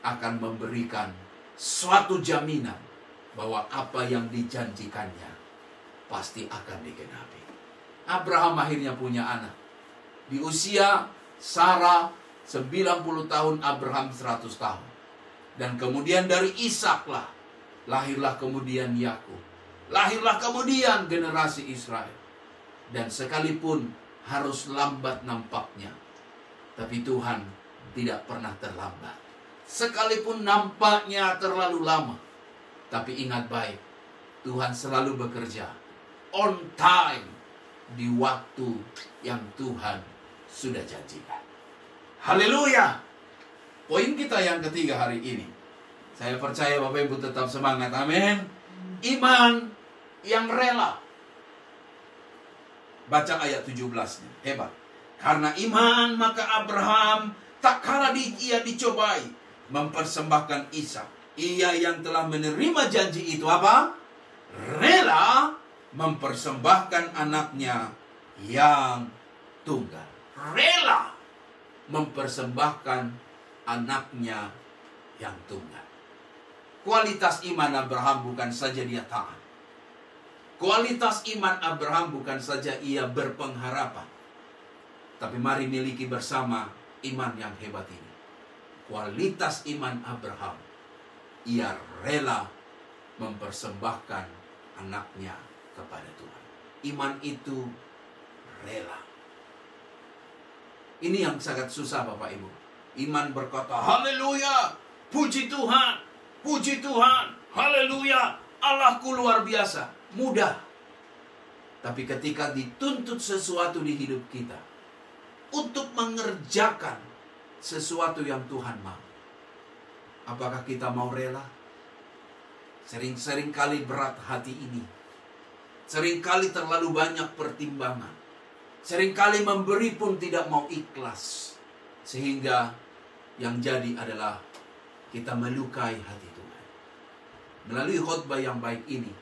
akan memberikan suatu jaminan bahwa apa yang dijanjikannya pasti akan digenapi. Abraham akhirnya punya anak. Di usia Sarah 90 tahun, Abraham 100 tahun. Dan kemudian dari Ishak lahirlah kemudian Yakub. Lahirlah kemudian generasi Israel. Dan sekalipun harus lambat nampaknya, tapi Tuhan tidak pernah terlambat. Sekalipun nampaknya terlalu lama, tapi ingat baik, Tuhan selalu bekerja on time, di waktu yang Tuhan sudah janjikan. Haleluya. Poin kita yang ketiga hari ini, saya percaya Bapak Ibu tetap semangat. Amin. Iman yang rela. Baca ayat 17-nya. Hebat. Karena iman maka Abraham tak kala ia dicobai mempersembahkan Ishak. Ia yang telah menerima janji itu apa? Rela mempersembahkan anaknya yang tunggal. Rela mempersembahkan anaknya yang tunggal. Kualitas iman Abraham bukan saja dia taat. Kualitas iman Abraham bukan saja ia berpengharapan. Tapi mari miliki bersama iman yang hebat ini. Kualitas iman Abraham, ia rela mempersembahkan anaknya kepada Tuhan. Iman itu rela. Ini yang sangat susah Bapak Ibu. Iman berkata, haleluya, puji Tuhan, haleluya, Allahku luar biasa. Mudah. Tapi ketika dituntut sesuatu di hidup kita, untuk mengerjakan sesuatu yang Tuhan mau, apakah kita mau rela? Sering-sering kali berat hati ini. Seringkali terlalu banyak pertimbangan. Seringkali memberi pun tidak mau ikhlas. Sehingga yang jadi adalah kita melukai hati Tuhan. Melalui khotbah yang baik ini,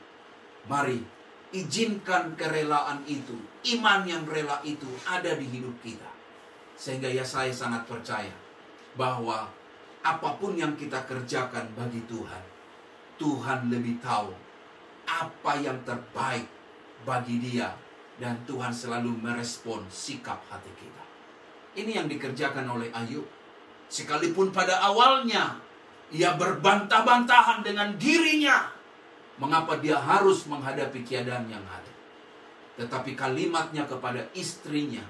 mari izinkan kerelaan itu, iman yang rela itu ada di hidup kita. Sehingga ya saya sangat percaya bahwa apapun yang kita kerjakan bagi Tuhan, Tuhan lebih tahu apa yang terbaik bagi Dia, dan Tuhan selalu merespon sikap hati kita. Ini yang dikerjakan oleh Ayub. Sekalipun pada awalnya ia berbantah-bantahan dengan dirinya, mengapa dia harus menghadapi keadaan yang ada. Tetapi kalimatnya kepada istrinya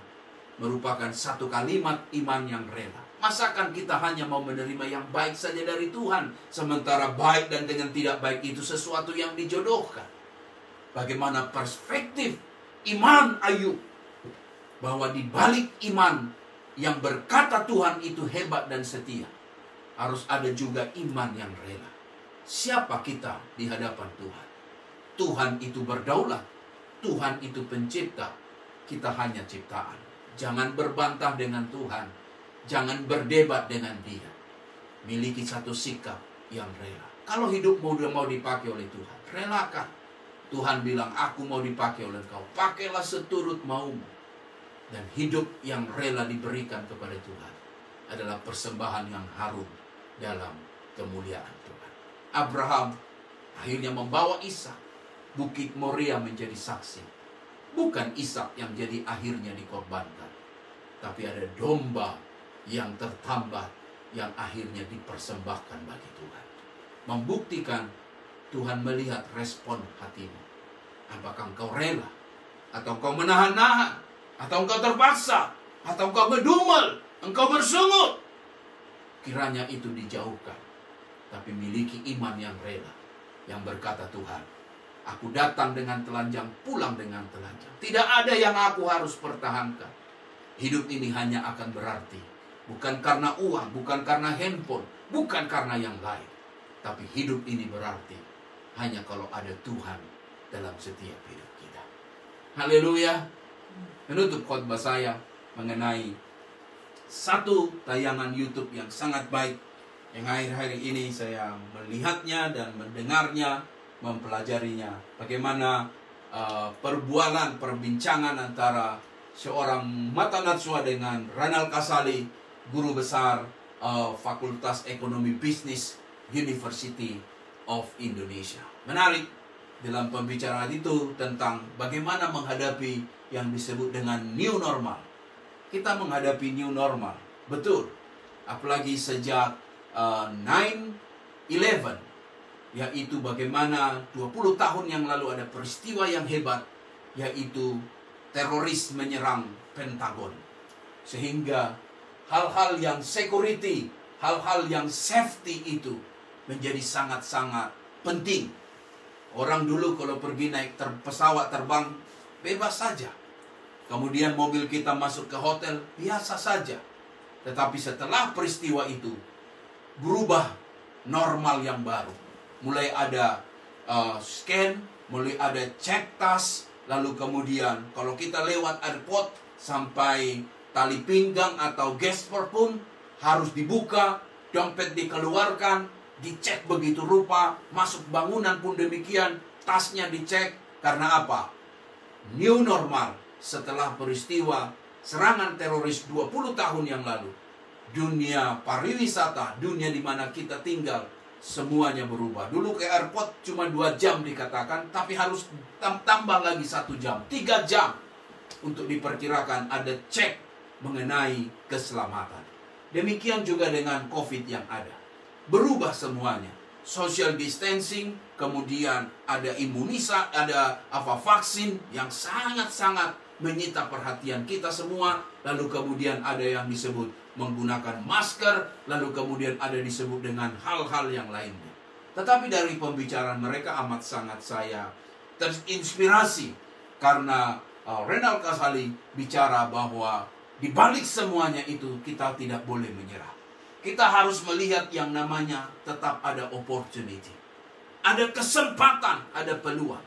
merupakan satu kalimat iman yang rela. Masakan kita hanya mau menerima yang baik saja dari Tuhan, sementara baik dan dengan tidak baik itu sesuatu yang dijodohkan. Bagaimana perspektif iman Ayub, bahwa di balik iman yang berkata Tuhan itu hebat dan setia, harus ada juga iman yang rela. Siapa kita di hadapan Tuhan? Tuhan itu berdaulat, Tuhan itu pencipta, kita hanya ciptaan. Jangan berbantah dengan Tuhan, jangan berdebat dengan Dia. Miliki satu sikap yang rela. Kalau hidupmu udah mau dipakai oleh Tuhan, relakan. Tuhan bilang, aku mau dipakai oleh engkau. Pakailah seturut maumu. Dan hidup yang rela diberikan kepada Tuhan adalah persembahan yang harum dalam kemuliaan Tuhan. Abraham akhirnya membawa Ishak. Bukit Moria menjadi saksi. Bukan Ishak yang jadi akhirnya dikorbankan, tapi ada domba yang tertambat yang akhirnya dipersembahkan bagi Tuhan. Membuktikan Tuhan melihat respon hatimu. Apakah engkau rela? Atau engkau menahan-nahan? Atau engkau terpaksa? Atau engkau ngedumel? Engkau bersungut? Kiranya itu dijauhkan. Tapi miliki iman yang rela. Yang berkata, Tuhan, aku datang dengan telanjang, pulang dengan telanjang. Tidak ada yang aku harus pertahankan. Hidup ini hanya akan berarti. Bukan karena uang, bukan karena handphone, bukan karena yang lain. Tapi hidup ini berarti hanya kalau ada Tuhan dalam setiap hidup kita. Haleluya. Menutup khotbah saya mengenai satu tayangan YouTube yang sangat baik, yang akhir-akhir ini saya melihatnya dan mendengarnya, mempelajarinya. Bagaimana perbincangan antara seorang Mata Natsua dengan Ronald Kasali, guru besar Fakultas Ekonomi Bisnis University of Indonesia. Menarik dalam pembicaraan itu tentang bagaimana menghadapi yang disebut dengan new normal. Kita menghadapi new normal, betul. Apalagi sejak 9/11, yaitu bagaimana 20 tahun yang lalu ada peristiwa yang hebat, yaitu teroris menyerang Pentagon. Sehingga hal-hal yang security, hal-hal yang safety itu menjadi sangat-sangat penting. Orang dulu kalau pergi naik pesawat terbang, bebas saja. Kemudian mobil kita masuk ke hotel, biasa saja. Tetapi setelah peristiwa itu, berubah normal yang baru. Mulai ada scan, mulai ada cek tas, lalu kemudian kalau kita lewat airport, sampai tali pinggang atau gesper pun harus dibuka, dompet dikeluarkan, dicek begitu rupa, masuk bangunan pun demikian, tasnya dicek. Karena apa? New normal setelah peristiwa serangan teroris 20 tahun yang lalu. Dunia pariwisata, dunia di mana kita tinggal, semuanya berubah. Dulu ke airport cuma 2 jam dikatakan, tapi harus tambah lagi 1 jam, 3 jam untuk diperkirakan ada cek mengenai keselamatan. Demikian juga dengan COVID yang ada. Berubah semuanya. Social distancing, kemudian ada ada vaksin yang sangat-sangat menyita perhatian kita semua. Lalu kemudian ada yang disebut menggunakan masker, lalu kemudian ada disebut dengan hal-hal yang lainnya. Tetapi dari pembicaraan mereka amat sangat saya terinspirasi, karena Ronald Kasali bicara bahwa di balik semuanya itu kita tidak boleh menyerah. Kita harus melihat yang namanya tetap ada opportunity. Ada kesempatan, ada peluang.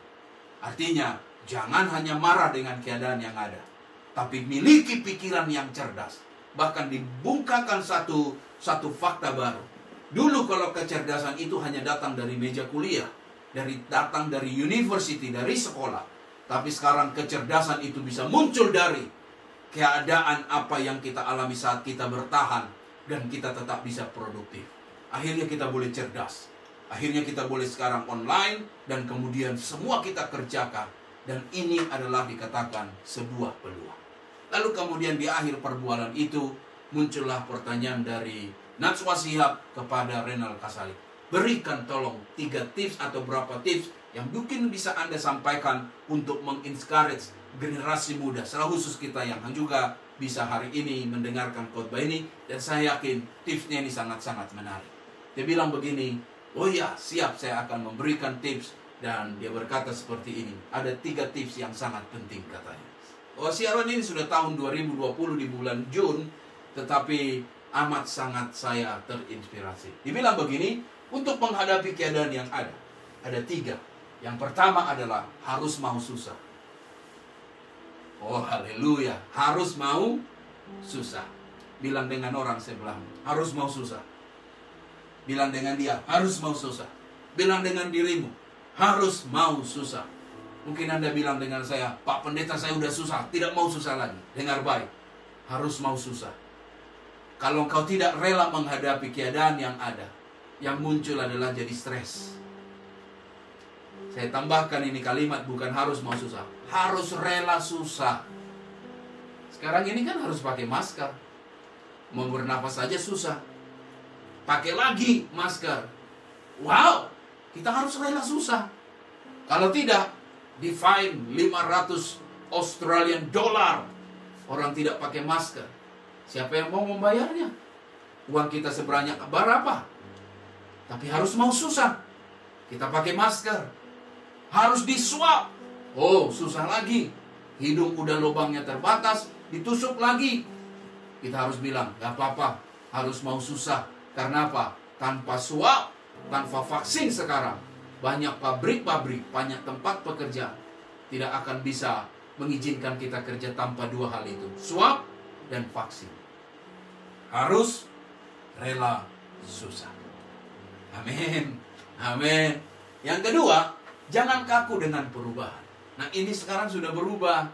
Artinya Jangan hanya marah dengan keadaan yang ada, tapi miliki pikiran yang cerdas. Bahkan dibungkakan satu fakta baru. Dulu kalau kecerdasan itu hanya datang dari meja kuliah, datang dari university, dari sekolah. Tapi sekarang kecerdasan itu bisa muncul dari keadaan apa yang kita alami saat kita bertahan, dan kita tetap bisa produktif. Akhirnya kita boleh cerdas. Akhirnya kita boleh sekarang online, dan kemudian semua kita kerjakan. Dan ini adalah dikatakan sebuah peluang. Lalu kemudian di akhir perbualan itu, muncullah pertanyaan dari Najwa Shihab kepada Renal Kasali. Berikan tolong 3 tips atau berapa tips yang mungkin bisa Anda sampaikan untuk mengencourage generasi muda, salah khusus kita yang juga bisa hari ini mendengarkan khotbah ini. Dan saya yakin tipsnya ini sangat-sangat menarik. Dia bilang begini, oh ya, siap, saya akan memberikan tips. Dan dia berkata seperti ini, ada 3 tips yang sangat penting katanya. Oh, siaran ini sudah tahun 2020 di bulan Jun, tetapi amat sangat saya terinspirasi. Dibilang begini, untuk menghadapi keadaan yang ada 3. Yang pertama adalah harus mau susah. Oh, haleluya, harus mau susah. Bilang dengan orang sebelahmu, harus mau susah. Bilang dengan dia, harus mau susah. Bilang dengan dirimu, harus mau susah. Mungkin Anda bilang dengan saya, Pak Pendeta, saya udah susah, tidak mau susah lagi. Dengar baik, harus mau susah. Kalau engkau tidak rela menghadapi keadaan yang ada, yang muncul adalah jadi stres. Saya tambahkan ini kalimat, bukan harus mau susah, harus rela susah. Sekarang ini kan harus pakai masker. Mau bernafas saja susah, pakai lagi masker. Wow, kita harus rela susah. Kalau tidak, di-fine 500 Australian dollar. Orang tidak pakai masker. Siapa yang mau membayarnya? Uang kita sebanyak berapa? Tapi harus mau susah. Kita pakai masker. Harus di-swab. Oh, susah lagi. Hidung udah lubangnya terbatas, ditusuk lagi. Kita harus bilang, gak apa-apa, harus mau susah. Karena apa? Tanpa swab, tanpa vaksin sekarang, banyak pabrik-pabrik, banyak tempat pekerjaan tidak akan bisa mengizinkan kita kerja tanpa 2 hal itu, swab dan vaksin. Harus rela susah. Amin. Amin. Yang kedua, jangan kaku dengan perubahan. Nah, ini sekarang sudah berubah.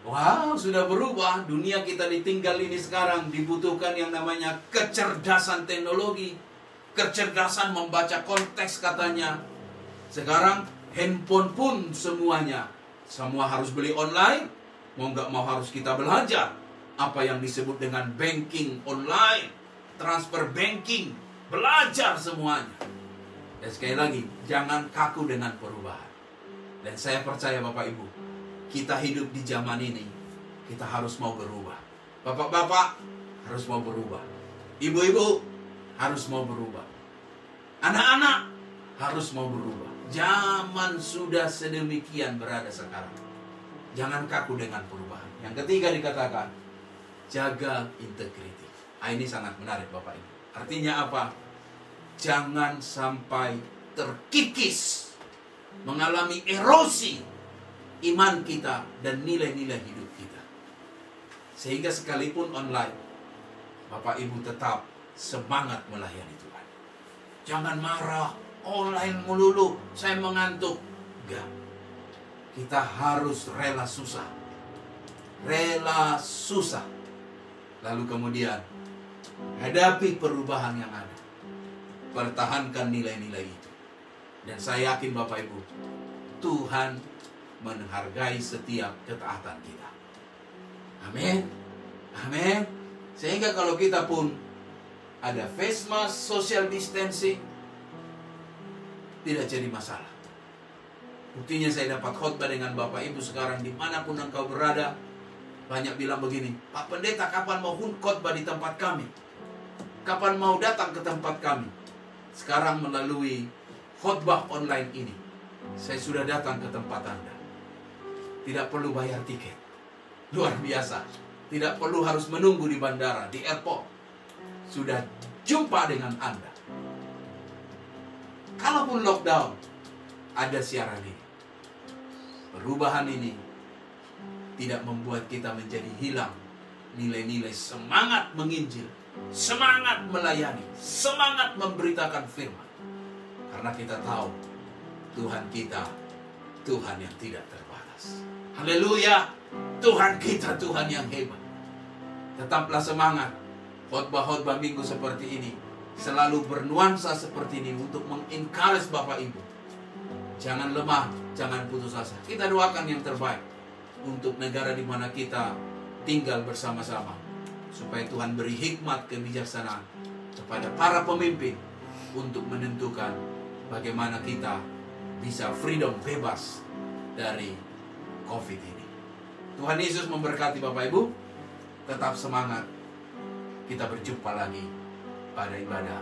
Wow, sudah berubah. Dunia kita ditinggal ini sekarang dibutuhkan yang namanya kecerdasan teknologi. Kecerdasan membaca konteks katanya. Sekarang handphone pun semuanya. Semua harus beli online. Mau nggak mau harus kita belajar. Apa yang disebut dengan banking online. Transfer banking. Belajar semuanya. Dan sekali lagi, jangan kaku dengan perubahan. Dan saya percaya Bapak Ibu, kita hidup di zaman ini, kita harus mau berubah. Bapak-bapak harus mau berubah. Ibu-ibu harus mau berubah. Anak-anak harus mau berubah. Zaman sudah sedemikian berada sekarang. Jangan kaku dengan perubahan. Yang ketiga dikatakan, jaga integriti. Ini sangat menarik Bapak Ibu. Artinya apa? Jangan sampai terkikis, mengalami erosi iman kita dan nilai-nilai hidup kita. Sehingga sekalipun online, Bapak Ibu tetap semangat melayani Tuhan. Jangan marah, online melulu, saya mengantuk. Enggak. Kita harus rela susah. Rela susah. Lalu kemudian, hadapi perubahan yang ada. Pertahankan nilai-nilai itu. Dan saya yakin Bapak Ibu, Tuhan menghargai setiap ketaatan kita. Amin. Amin. Sehingga kalau kita pun ada face mask, social distancing, tidak jadi masalah. Buktinya saya dapat khotbah dengan Bapak Ibu sekarang dimanapun engkau berada. Banyak bilang begini, Pak Pendeta kapan mau khotbah di tempat kami? Kapan mau datang ke tempat kami? Sekarang melalui khotbah online ini, saya sudah datang ke tempat Anda. Tidak perlu bayar tiket. Luar biasa. Tidak perlu harus menunggu di bandara, di airport. Sudah jumpa dengan Anda. Kalaupun lockdown, ada siaran ini. perubahan ini tidak membuat kita menjadi hilang nilai-nilai semangat menginjil, semangat melayani, semangat memberitakan firman. Karena kita tahu Tuhan kita Tuhan yang tidak terbatas. Haleluya. Tuhan kita Tuhan yang hebat. Tetaplah semangat. Khotbah-khotbah minggu seperti ini selalu bernuansa seperti ini untuk mengencourage Bapak Ibu. Jangan lemah, jangan putus asa. Kita doakan yang terbaik untuk negara di mana kita tinggal bersama-sama, supaya Tuhan beri hikmat kebijaksanaan kepada para pemimpin untuk menentukan bagaimana kita bisa freedom, bebas dari COVID ini. Tuhan Yesus memberkati Bapak Ibu. Tetap semangat. Kita berjumpa lagi pada ibadah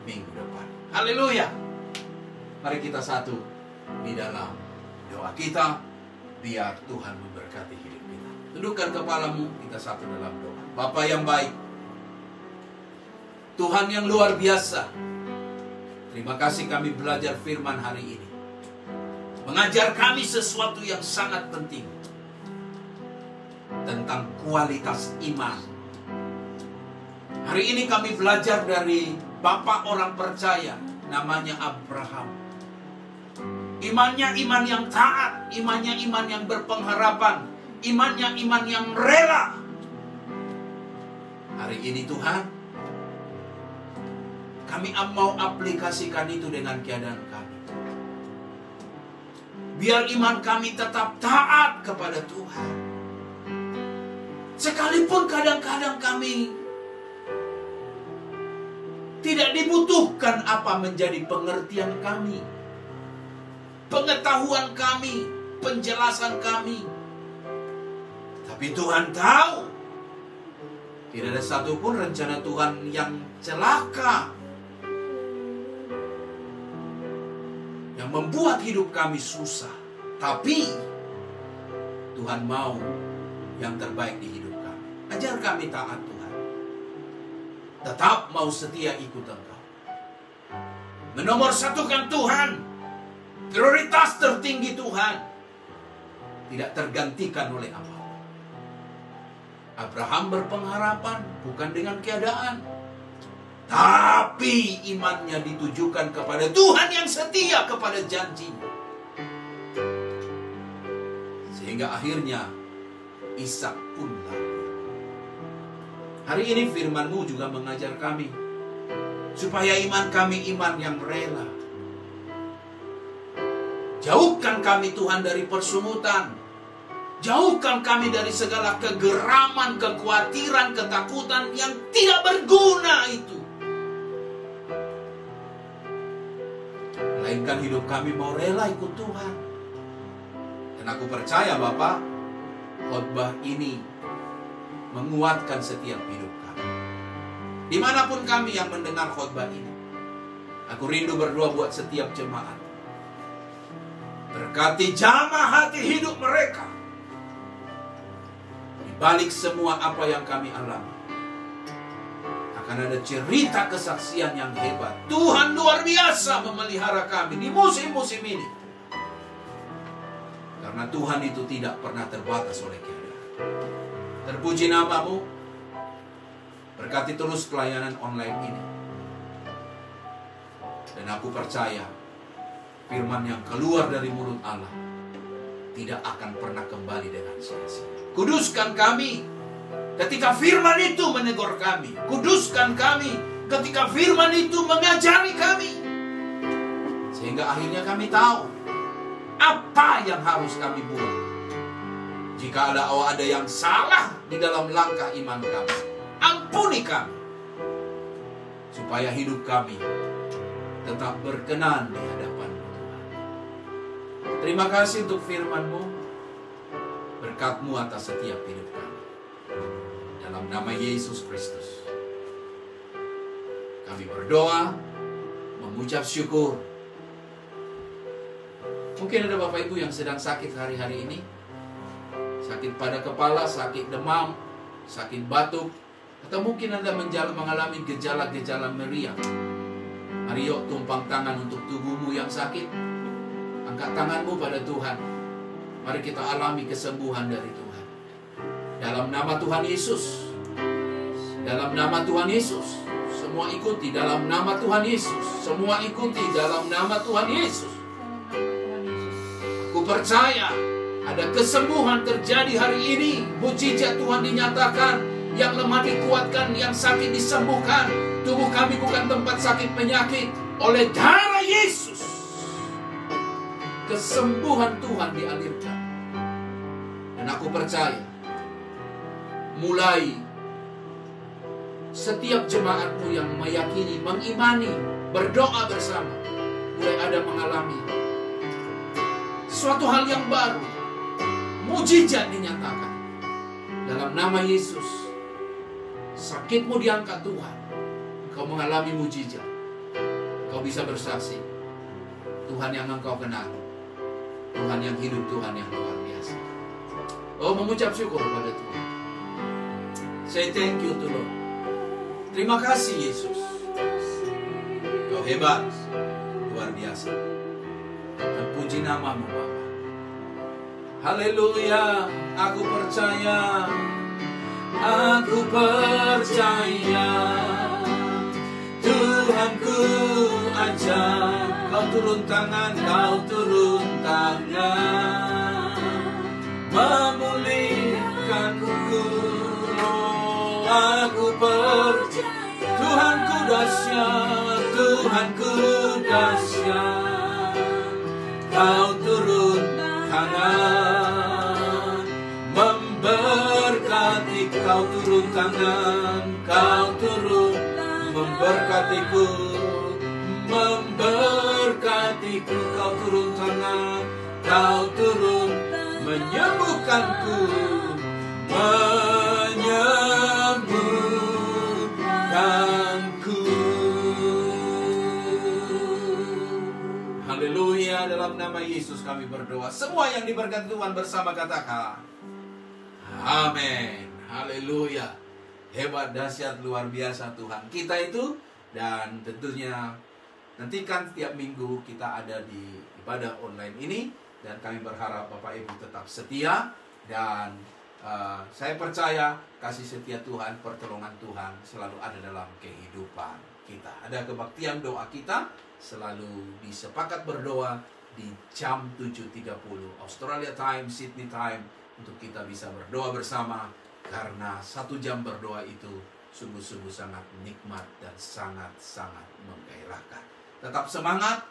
minggu depan. Haleluya. Mari kita satu di dalam doa kita, biar Tuhan memberkati hidup kita. Tundukkan kepalamu, kita satu dalam doa. Bapa yang baik, Tuhan yang luar biasa, terima kasih kami belajar firman hari ini. Mengajar kami sesuatu yang sangat penting tentang kualitas iman. Hari ini kami belajar dari bapak orang percaya, namanya Abraham. Imannya iman yang taat, imannya iman yang berpengharapan, imannya iman yang rela. Hari ini Tuhan, kami mau aplikasikan itu dengan keadaan kami. Biar iman kami tetap taat kepada Tuhan. Sekalipun kadang-kadang kami tidak dibutuhkan apa menjadi pengertian kami, pengetahuan kami, penjelasan kami. Tapi Tuhan tahu, tidak ada satupun rencana Tuhan yang celaka, yang membuat hidup kami susah. Tapi Tuhan mau yang terbaik di hidup kami. Ajar kami taat Tuhan. Tetap mau setia ikut Engkau. Menomorsatukan Tuhan. Prioritas tertinggi Tuhan. Tidak tergantikan oleh apa. Abraham berpengharapan bukan dengan keadaan, tapi imannya ditujukan kepada Tuhan yang setia kepada janjinya. Sehingga akhirnya Ishak pun lahir. Hari ini firman-Mu juga mengajar kami supaya iman kami iman yang rela. Jauhkan kami Tuhan dari persungutan. Jauhkan kami dari segala kegeraman, kekhawatiran, ketakutan yang tidak berguna itu. Melainkan hidup kami mau rela ikut Tuhan. Dan aku percaya Bapak, khotbah ini menguatkan setiap hidup kami. Dimanapun kami yang mendengar khotbah ini, aku rindu berdoa buat setiap jemaat. Berkati jamah hati hidup mereka. Di balik semua apa yang kami alami, akan ada cerita kesaksian yang hebat. Tuhan luar biasa memelihara kami di musim-musim ini. Karena Tuhan itu tidak pernah terbatas oleh keadaan. Terpuji nama-Mu. Berkati terus pelayanan online ini. Dan aku percaya firman yang keluar dari mulut Allah tidak akan pernah kembali dengan sia-sia. Kuduskan kami ketika firman itu menegur kami. Kuduskan kami ketika firman itu mengajari kami. Sehingga akhirnya kami tahu apa yang harus kami buat. Jika ada yang salah di dalam langkah iman kami, ampuni kami. Supaya hidup kami tetap berkenan di hadapan-Mu Tuhan. Terima kasih untuk firman-Mu. Berkat-Mu atas setiap hidup kami. Dalam nama Yesus Kristus kami berdoa, mengucap syukur. Mungkin ada Bapak Ibu yang sedang sakit hari-hari ini. Sakit pada kepala, sakit demam, sakit batuk. Atau mungkin Anda mengalami gejala-gejala meriang. Mari yuk tumpang tangan untuk tubuhmu yang sakit. Angkat tanganmu pada Tuhan. Mari kita alami kesembuhan dari Tuhan. Dalam nama Tuhan Yesus. Dalam nama Tuhan Yesus. Semua ikuti dalam nama Tuhan Yesus. Semua ikuti dalam nama Tuhan Yesus. Aku percaya ada kesembuhan terjadi hari ini. Mujizat Tuhan dinyatakan. Yang lemah dikuatkan, yang sakit disembuhkan. Tubuh kami bukan tempat sakit penyakit. Oleh darah Yesus, kesembuhan Tuhan dialirkan. Dan aku percaya, mulai setiap jemaatmu yang meyakini, mengimani, berdoa bersama, mulai ada mengalami suatu hal yang baru. Mujizat dinyatakan. Dalam nama Yesus, sakitmu diangkat Tuhan. Kau mengalami mujizat. Kau bisa bersaksi. Tuhan yang engkau kenal. Tuhan yang hidup, Tuhan yang luar biasa. Oh, mengucap syukur kepada Tuhan. Say thank you to Lord. Terima kasih Yesus. Kau hebat, luar biasa. Dan puji namamu Bapa. Haleluya, aku percaya. Aku percaya Tuhanku ajak. Kau turun tangan, kau turun tangan, memulihkanku. Oh, aku percaya Tuhanku dahsyat, Tuhanku dahsyat. Kau turun tangan, memberkati. Kau turun tangan, kau turun memberkatiku, memberkatiku. Kau turun tangan, kau turun menyembuhkanku, menyembuhkanku. Haleluya, dalam nama Yesus kami berdoa. Semua yang diberkati Tuhan bersama katakan amin. Haleluya. Hebat, dahsyat, luar biasa Tuhan kita itu. Dan tentunya nantikan setiap minggu kita ada di ibadah online ini. Dan kami berharap Bapak Ibu tetap setia. Dan saya percaya kasih setia Tuhan, pertolongan Tuhan selalu ada dalam kehidupan kita. Ada kebaktian doa kita selalu disepakat berdoa di jam 7.30 Australia time, Sydney time, untuk kita bisa berdoa bersama. Karena 1 jam berdoa itu sungguh-sungguh sangat nikmat dan sangat-sangat menggairahkan. Tetap semangat,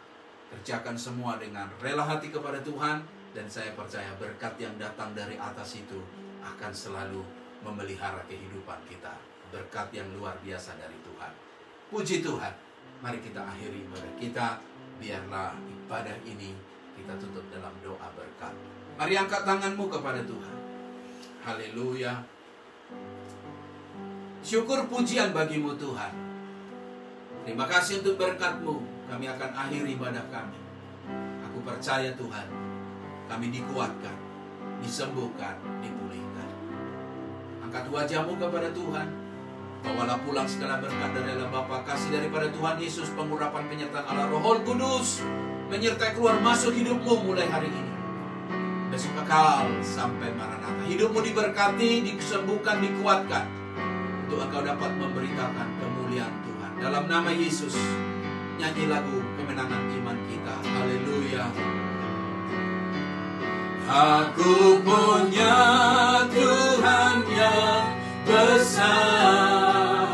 kerjakan semua dengan rela hati kepada Tuhan. Dan saya percaya berkat yang datang dari atas itu akan selalu memelihara kehidupan kita. Berkat yang luar biasa dari Tuhan. Puji Tuhan. Mari kita akhiri ibadah kita. Biarlah ibadah ini kita tutup dalam doa berkat. Mari angkat tanganmu kepada Tuhan. Haleluya. Syukur pujian bagimu Tuhan. Terima kasih untuk berkat-Mu. Kami akan akhiri ibadah kami. Aku percaya Tuhan, kami dikuatkan, disembuhkan, dipulihkan. Angkat wajahmu kepada Tuhan. Bawalah pulang segala berkat dari Allah Bapa, kasih daripada Tuhan Yesus, pengurapan penyertaan Allah Roh Kudus menyertai keluar masuk hidupmu mulai hari ini. Besok kekal sampai Maranatha. Hidupmu diberkati, disembuhkan, dikuatkan, untuk engkau dapat memberitakan kemuliaan Tuhan. Dalam nama Yesus, nyanyi lagu kemenangan iman kita. Haleluya. Aku punya Tuhan yang besar,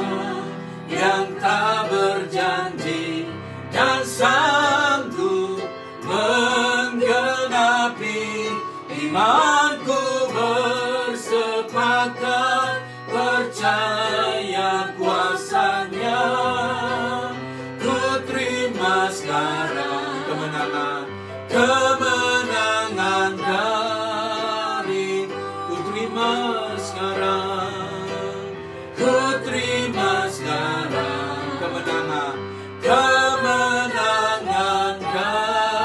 yang tak berjanji dan sanggup menggenapi imanku. Bersepakat percaya kuasanya, ku terima sekarang kemenangan, kemenangan dari ku terima sekarang, ku terima sekarang kemenangan, kemenangan darimu.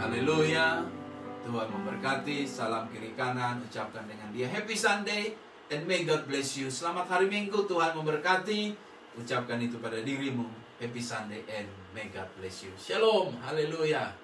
Haleluya. Tuhan memberkati. Salam kiri kanan, ucapkan dengan dia Happy Sunday. And may God bless you. Selamat hari Minggu, Tuhan memberkati. Ucapkan itu pada dirimu. Happy Sunday and may God bless you. Shalom, haleluya.